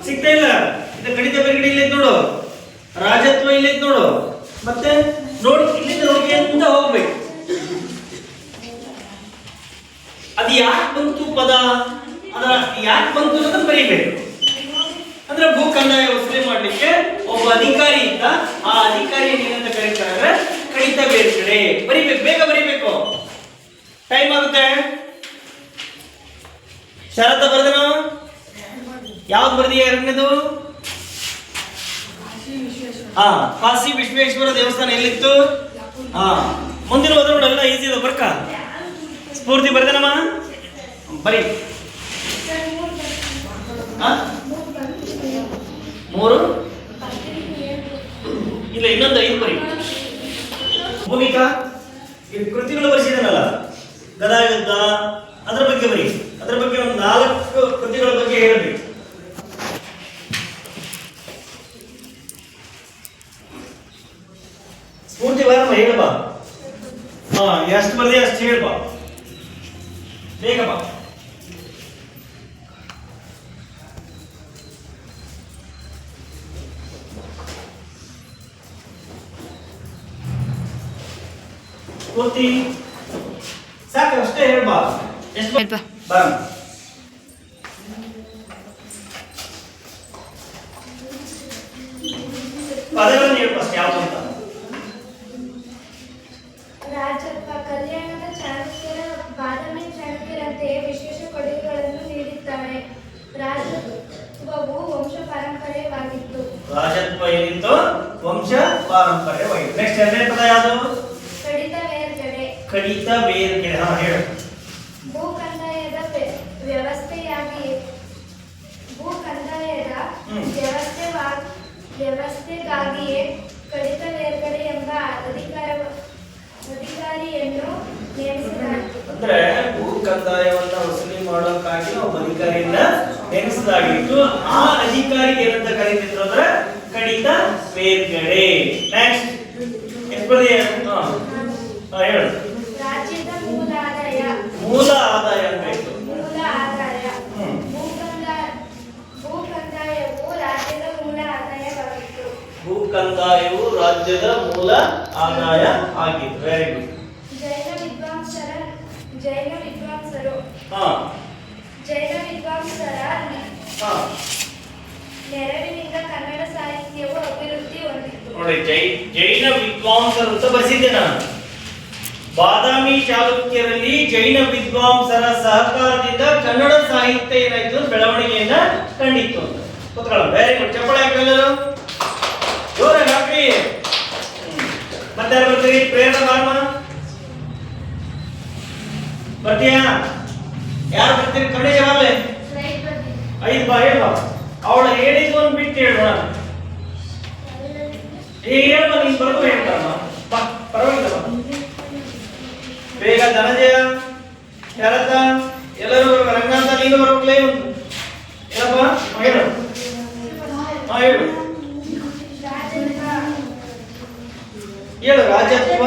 ಸಿಗ್ತಾ ಇಲ್ಲ. ಇದು ಕಡಿತ ಬೇರ್ಗಡೆ ಇಲ್ಲೈತ್ ನೋಡು, ರಾಜತ್ವ ಇಲ್ಲೈತ್ ನೋಡು. ಮತ್ತೆ ನೋಡಿ, ಇಲ್ಲಿಂದ ನೋಡಿ ಅಂತ ಹೋಗ್ಬೇಕು. ಅದು ಯಾಕೆ ಬಂತು ಪದ? ಅದರ ಯಾಕೆ ಬಂತು ಅಂತ ಬರೀಬೇಕು. ಅಂದ್ರೆ ಭೂ ಕಂದಾಯ ವಸೂಲಿ ಮಾಡ್ಲಿಕ್ಕೆ ಒಬ್ಬ ಅಧಿಕಾರಿ ಇದ್ದ. ಆ ಅಧಿಕಾರಿ ಏನಂತ ಕರೀತಾರೆ ಅಂದ್ರೆ ಕಡಿತ ಬೇರ್ಗಡೆ. ಬರೀಬೇಕು, ಬೇಗ ಬರೀಬೇಕು, ಟೈಮ್ ಆಗುತ್ತೆ. ಶರತ ಬರ್ದನ ಯಾವ್ದು ಬರ್ದಿಯ? ಎರಡನೇದು ಕಾಶಿ ವಿಶ್ವೇಶ್ವರ ದೇವಸ್ಥಾನ ಎಲ್ಲಿತ್ತು? ಮುಂದಿನ ಓದ್ರೋಡೆಲ್ಲ ಈಸಿ ಇದೆ. ಬರ್ಕ ಸ್ಫೂರ್ತಿ ಬರ್ದನಮ್ಮ ಬರೀ. ಮೂರು ಇಲ್ಲ, ಇನ್ನೊಂದು 5 ಬರೀ. ಭೂಮಿಕಾ ಕೃತಿಗಳು ಬರೆಸಿದನಲ್ಲ, ಗದಾಯುದ್ಧ, ಅದ್ರ ಬಗ್ಗೆ ಬರೀ. ಅದ್ರ ಬಗ್ಗೆ ಒಂದು 4 ಕೃತಿಗಳ ಬಗ್ಗೆ ಹೇಳಬೇಕು. ಸ್ಫೂರ್ತಿ ಬಾರಮ್ಮ, ಹೇಳಬಾ. ಎಷ್ಟು ಬರ್ದಿ ಅಷ್ಟು ಹೇಳ್ಬಾ, ಬೇಗ ಬಾ. ಸ್ಫೂರ್ತಿ ಸಾಕು, ಅಷ್ಟೇ ಹೇಳ್ಬಾ. ಎಷ್ಟು ಬಾ. ಪದಗಳನ್ನು ಹೇಳು ಫಸ್ಟ್, ಯಾವುದು ಅಂತ. ರಾಜತ್ವ. ಕಲ್ಯಾಣದ ಚಾಲುಕ್ಯರ ಬಾದಾಮಿ ಚಾಲುಕ್ಯರಂತೆ ವಿಶೇಷ ಕೊಡುಗೆಗಳನ್ನು ನೀಡಿದ್ದಾರೆ. ರಾಜತ್ವವು ವಂಶ ಪಾರಂಪರ್ಯವಾಗಿತ್ತು. ರಾಜತ್ವ ಏನಿತ್ತು? ವಂಶ ಪಾರಂಪರ್ಯವಾಗಿತ್ತು. ನೆಕ್ಸ್ಟ್ ಎರಡನೇ ಪದ ಯಾವುದು? ಕಡಿತ ಬೇರ್ಗಡೆ. ಕಡಿತ ಬೇರ್ಗಡೆ. ಹೇಳು. ಭೂಕಂದಾಯದ ವ್ಯವಸ್ಥೆಯಾಗಿ ವ್ಯವಸ್ಥೆಗಾಗಿಯೇ ಕಡಿತ ಬೇರ್ಗಡೆ ಎಂಬ ಅಧಿಕಾರಿಯನ್ನು ನೇಮಿಸಲಾಗಿತ್ತು. ಅಂದ್ರೆ ಭೂ ಕಂದಾಯವನ್ನ ವಸೂಲಿ ಮಾಡೋಕ್ಕಾಗಿ ಒಬ್ಬ ಅಧಿಕಾರಿಯನ್ನ ನೇಮಿಸಲಾಗಿತ್ತು. ಆ ಅಧಿಕಾರಿಗೆ ಏನಂತ ಕರೀತಿದ್ರು ಅಂದ್ರೆ ಕಡಿತ ಬೇರ್ಗಡೆ. ನೆಕ್ಸ್ಟ್ ಹೇಳು. ರಾಜ್ಯದ ಮೂಲ ಆದಾಯ. ಮೂಲ ಆದಾಯ ಬೇಕು. ಮೂಲ ಆದಾಯ. ಭೂಕಂದಾಯವು ರಾಜ್ಯದ ಮೂಲ ಆದಾಯವಾಗಿತ್ತು. ಭೂಕಂದಾಯವು ರಾಜ್ಯದ ಮೂಲ ಆದಾಯ ಆಗಿತ್ತು. Very good. ಜೈನ ವಿದ್ವಾಂಸರ ನೆರವಿನಿಂದ ಕನ್ನಡ ಸಾಹಿತ್ಯವು ಅಭಿವೃದ್ಧಿ ಹೊಂದಿತ್ತು. ನೋಡಿ, ಜೈನ ವಿದ್ವಾಂಸರು ಅಂತ ಬರೆಸಿದ್ದೆ ನಾನು. ಬಾದಾಮಿ ಚಾಲುಕ್ಯರಲ್ಲಿ ಜೈನ ವಿದ್ವಾಂಸರ ಸಹಕಾರದಿಂದ ಕನ್ನಡ ಸಾಹಿತ್ಯ ಏನಾಯ್ತು? ಬೆಳವಣಿಗೆಯನ್ನ ಕಂಡಿತ್ತು ಅಂತ. ಕೂತ್ಕೊಳ್ಳೋಣ. Very good. ಚಪ್ಪಳ ಹಾಕಲ್ಲರು ಜೋರಾಗಿ ಹಾಕ್ರಿ. ಮತ್ತೆ ಯಾರು ಬರ್ತೀರಿ? ಪ್ರೇರಣಾ ಬಾರ್ಮ ಬರ್ತೀಯಾ? ಯಾರು ಬರ್ತೀರಿ? ಕನ್ನಡ ಜವಾಬ್ಲೆ 5 ಬಾ. ಹೇಳುವ ಅವಳು ಹೇಳಿದ್ದೊಂದು ಬಿಟ್ಟು ಹೇಳುವ. ಈಗ ಹೇಳುವ, ನೀನು ಬರ್ಕೊ ಹೇಳ್ತಾರಮ್ಮ. ಬಾ, ಪರವಾಗಿಲ್ಲ ಬಾ. ಬೇಗ ಧನಂಜಯ, ಶರತ ಎಲ್ಲರೂ ಬರುವ. ರಂಗನಾಥ ನೀನು ಬರೋಕ್ಲೇ ಒಂದು ಏನಪ್ಪ ಹೇಳು. ಹೇಳು ಹೇಳು. ರಾಜತ್ವ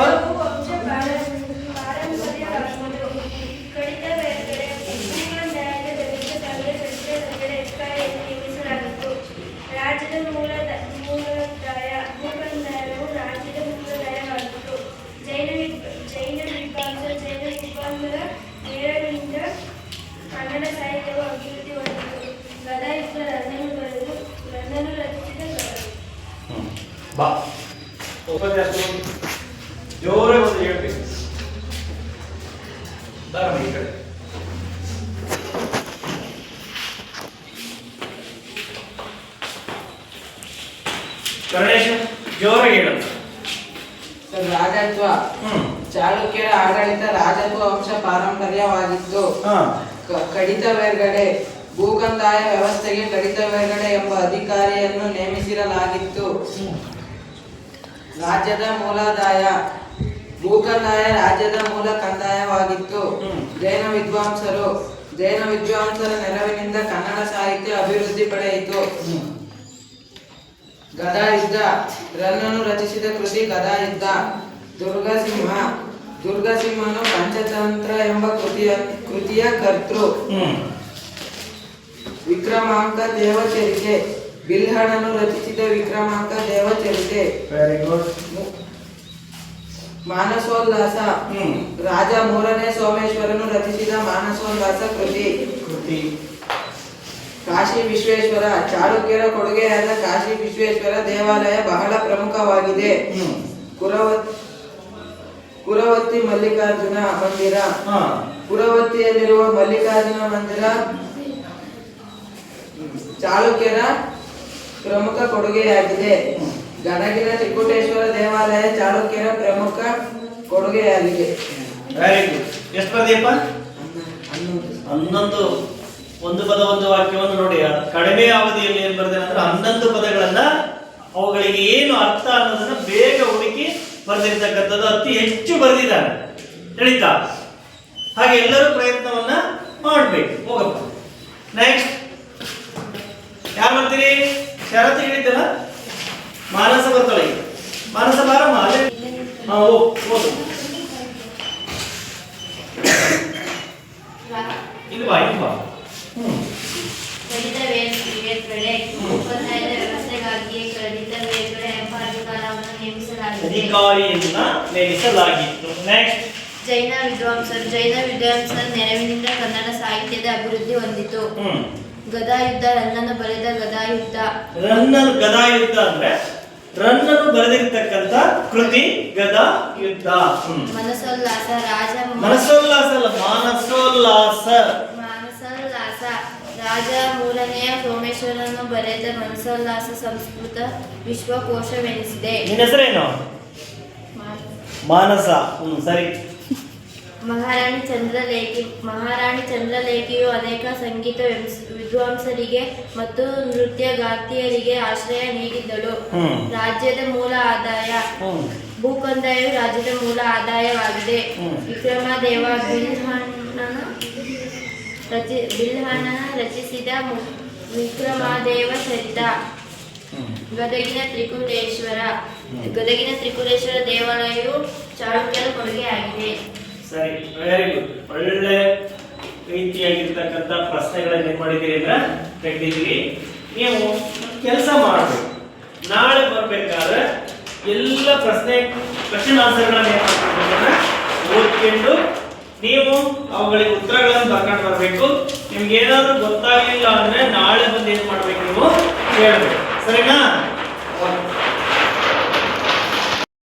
ರಾಜ್ಯದ ಮೂಲದಾಯ ಭೂಕಂದಾಯವು ರಾಜ್ಯದ ಮೂಲದಾಯವಾಗಿತ್ತು. ಜೈನ ವಿದ್ವಾಂಸರ ನೆರವಿನಿಂದ ಕನ್ನಡ ಸಾಹಿತ್ಯವು ಅಭಿವೃದ್ಧಿ ಹೊಂದಿತು. ಗದಾಯುದ್ಧ ರನ್ನನು ರಚಿಸಿದ ಬಾ ಉಪನ್ಯಾಸ ಜೋರಾಗಿ ಒಂದು ಹೇಳ್ಬೇಕು. ದಾರಮ್ಮ ಈ ಕಡೆ. ಗಣೇಶ ಜೋರಾಗಿ ಹೇಳಲ್ಲ. ಸರ್, ರಾಜತ್ವ ಚಾಲುಕ್ಯರ ಆಡಳಿತ ರಾಜತ್ವ ವಂಶ ಪಾರಂಪರ್ಯವಾಗಿತ್ತು. ಕಡಿತ ಬೇರ್ಗಡೆ ಭೂಕಂದಾಯ ವ್ಯವಸ್ಥೆಗೆ ಕಡಿತ ಬೇರ್ಗಡೆ ಎಂಬ ಅಧಿಕಾರಿಯನ್ನು ನೇಮಿಸಿರಲಾಗಿತ್ತು. ರಾಜ್ಯದ ಮೂಲಾದಾಯ ಭೂಕಂದಾಯ ರಾಜ್ಯದ ಮೂಲ ಕಂದಾಯವಾಗಿತ್ತು. ಜೈನ ವಿದ್ವಾಂಸರ ನೆರವಿನಿಂದ ಕನ್ನಡ ಸಾಹಿತ್ಯ ಅಭಿವೃದ್ಧಿ ಪಡೆಯಿತು. ಗದಾಯುದ್ಧ ರನ್ನನು ರಚಿಸಿದ ಕೃತಿ ಗದಾಯುದ್ಧ. ದುರ್ಗಸಿಂಹನು ಪಂಚತಂತ್ರ ಎಂಬ ಕೃತಿಯ ಕರ್ತೃ. ವಿಕ್ರಮಾಂಕ ದೇವಚರಿತೆ ಬಿಲ್ಹಣನು ರಚಿಸಿದ ವಿಕ್ರಮಾಂಕ ದೇವಚರಿತೆ. Very good. ಮಾನಸೋಲ್ಲಾಸ ರಾಜ ಮೂರನೇ ಸೋಮೇಶ್ವರನು ರಚಿಸಿದ ಮಾನಸೋಲ್ಲಾಸ ಕೃತಿ. ಕಾಶಿ ವಿಶ್ವೇಶ್ವರ ಚಾಲುಕ್ಯರ ಕೊಡುಗೆಯಾದ ಕಾಶಿ ವಿಶ್ವೇಶ್ವರ ದೇವಾಲಯ ಬಹಳ ಪ್ರಮುಖವಾಗಿದೆ. ಕುರವತ್ತಿ ಮಲ್ಲಿಕಾರ್ಜುನ ಮಂದಿರ ಕುರವತ್ತಿಯಲ್ಲಿರುವ ಮಲ್ಲಿಕಾರ್ಜುನ ಮಂದಿರ ಚಾಲುಕ್ಯರ ಪ್ರಮುಖ ಕೊಡುಗೆಯಾಗಿದೆ. ಗದಗಿನ ತ್ರಿಕೂಟೇಶ್ವರ ದೇವಾಲಯ ಚಾಲುಕ್ಯರ ಪ್ರಮುಖ ಕೊಡುಗೆಯಾಗಿದೆ. Very good. ಎಷ್ಟು ಬರ್ದೀಯಪ್ಪ? 11. ಒಂದು ಪದ ಒಂದು ವಾಕ್ಯವನ್ನು ನೋಡಿ, ಕಡಿಮೆ ಅವಧಿಯಲ್ಲಿ ಏನು ಬರೆದ ಅಂದ್ರೆ 11 ಪದಗಳನ್ನ ಅವುಗಳಿಗೆ ಏನು ಅರ್ಥ ಅನ್ನೋದನ್ನ ಬೇಗ ಹುಡುಕಿ ಬರೆದಿರ್ತಕ್ಕಂಥದ್ದು ಅತಿ ಹೆಚ್ಚು ಬರೆದಿದ್ದಾನೆ. ತಿಳಿತಾ? ಹಾಗೆ ಎಲ್ಲರೂ ಪ್ರಯತ್ನವನ್ನ ಮಾಡಬೇಕು. ಹೋಗಪ್ಪ. ನೆಕ್ಸ್ಟ್ ಯಾರು ಬರ್ತೀರಿ? ಶರತ್ ಹೇಳಿದ್ದಲ್ಲ, ಮಾನಸ ಬರ್ತಾಳೆ. ಮಾನಸ ಬಾರಮ್ಮ. ಅಲ್ಲೇ ಓದು. ಇಲ್ಲಿ ಬಾ, ಇಲ್ಲಿ ಬಾ. ಕಡಿತ ಬೇರ್ಗಡೆ ಭೂಕಂದಾಯದ ವ್ಯವಸ್ಥೆಗಾಗಿ ಕಡಿತ ಬೇರ್ಗಡೆ ಎಂಬ ಅಧಿಕಾರವನ್ನು ನೇಮಿಸಲಾಗಿತ್ತು. ನೆಕ್ಸ್ಟ್ ಜೈನ ವಿದ್ವಾಂಸರ ನೆರವಿನಿಂದ ಕನ್ನಡ ಸಾಹಿತ್ಯದ ಅಭಿವೃದ್ಧಿ ಹೊಂದಿತು. ಗದಾಯುದ್ಧ ರನ್ನನು ಬರೆದ ಗದಾಯುದ್ಧ. ಗದಾಯುದ್ಧ ಅಂದ್ರೆ ರನ್ನನು ಬರೆದಿರ್ತಕ್ಕಂಥ ಕೃತಿ ಗದಾಯುದ್ಧ. ಮಾನಸೋಲ್ಲಾಸ ರಾಜ ಮೂರನೆಯ ಸೋಮೇಶ್ವರನು ಬರೆದ ಮಾನಸೋಲ್ಲಾಸ ಸಂಸ್ಕೃತ ವಿಶ್ವಕೋಶವೆನಿಸಿದೆ. ನಿನ್ನ ಹೆಸರೇನು? ಮಾನಸ. ಸರಿ. ಮಹಾರಾಣಿ ಚಂದ್ರಲೇಖಿಯು ಅನೇಕ ಸಂಗೀತ ವಿದ್ವಾಂಸರಿಗೆ ಮತ್ತು ನೃತ್ಯಗಾರ್ತಿಯರಿಗೆ ಆಶ್ರಯ ನೀಡಿದ್ದಳು. ರಾಜ್ಯದ ಮೂಲ ಆದಾಯ ಭೂಕಂದಾಯವು ರಾಜ್ಯದ ಮೂಲ ಆದಾಯವಾಗಿದೆ. ವಿಕ್ರಮದೇವ ಬಿಲ್ಹಣನ ರಚಿಸಿದ ವಿಕ್ರಮದೇವ ಚರಿತ. ಗದಗಿನ ತ್ರಿಕೂಟೇಶ್ವರ ದೇವಾಲಯವು ಚಾಲುಕ್ಯರ ಕೊಡುಗೆಯಾಗಿದೆ. ಸರಿ, ವೆರಿ ಗುಡ್. ಒಳ್ಳೆ ರೀತಿಯಾಗಿರ್ತಕ್ಕಂಥ ಪ್ರಶ್ನೆಗಳನ್ನ ಏನ್ ಮಾಡಿದ್ದೀರಿ ಅಂದ್ರೆ ತೆಗೆದಿದ್ದೀರಿ. ನೀವು ಕೆಲಸ ಮಾಡಬೇಕು. ನಾಳೆ ಬರ್ಬೇಕಾದ್ರೆ ಎಲ್ಲ ಕ್ವಶನ್ ಆನ್ಸರ್ಗಳನ್ನ ಏನ್ ಮಾಡ್ಬೇಕಂದ್ರೆ ಓದ್ಕೊಂಡು ನೀವು ಅವುಗಳಿಗೆ ಉತ್ತರಗಳನ್ನು ಬರ್ಕೊಂಡು ಬರಬೇಕು. ನಿಮ್ಗೆ ಏನಾದ್ರೂ ಗೊತ್ತಾಗಲಿಲ್ಲ ಅಂದ್ರೆ ನಾಳೆ ಬಂದು ಏನ್ ಮಾಡ್ಬೇಕು, ನೀವು ಹೇಳ್ಬೇಕು. ಸರಿನಾ?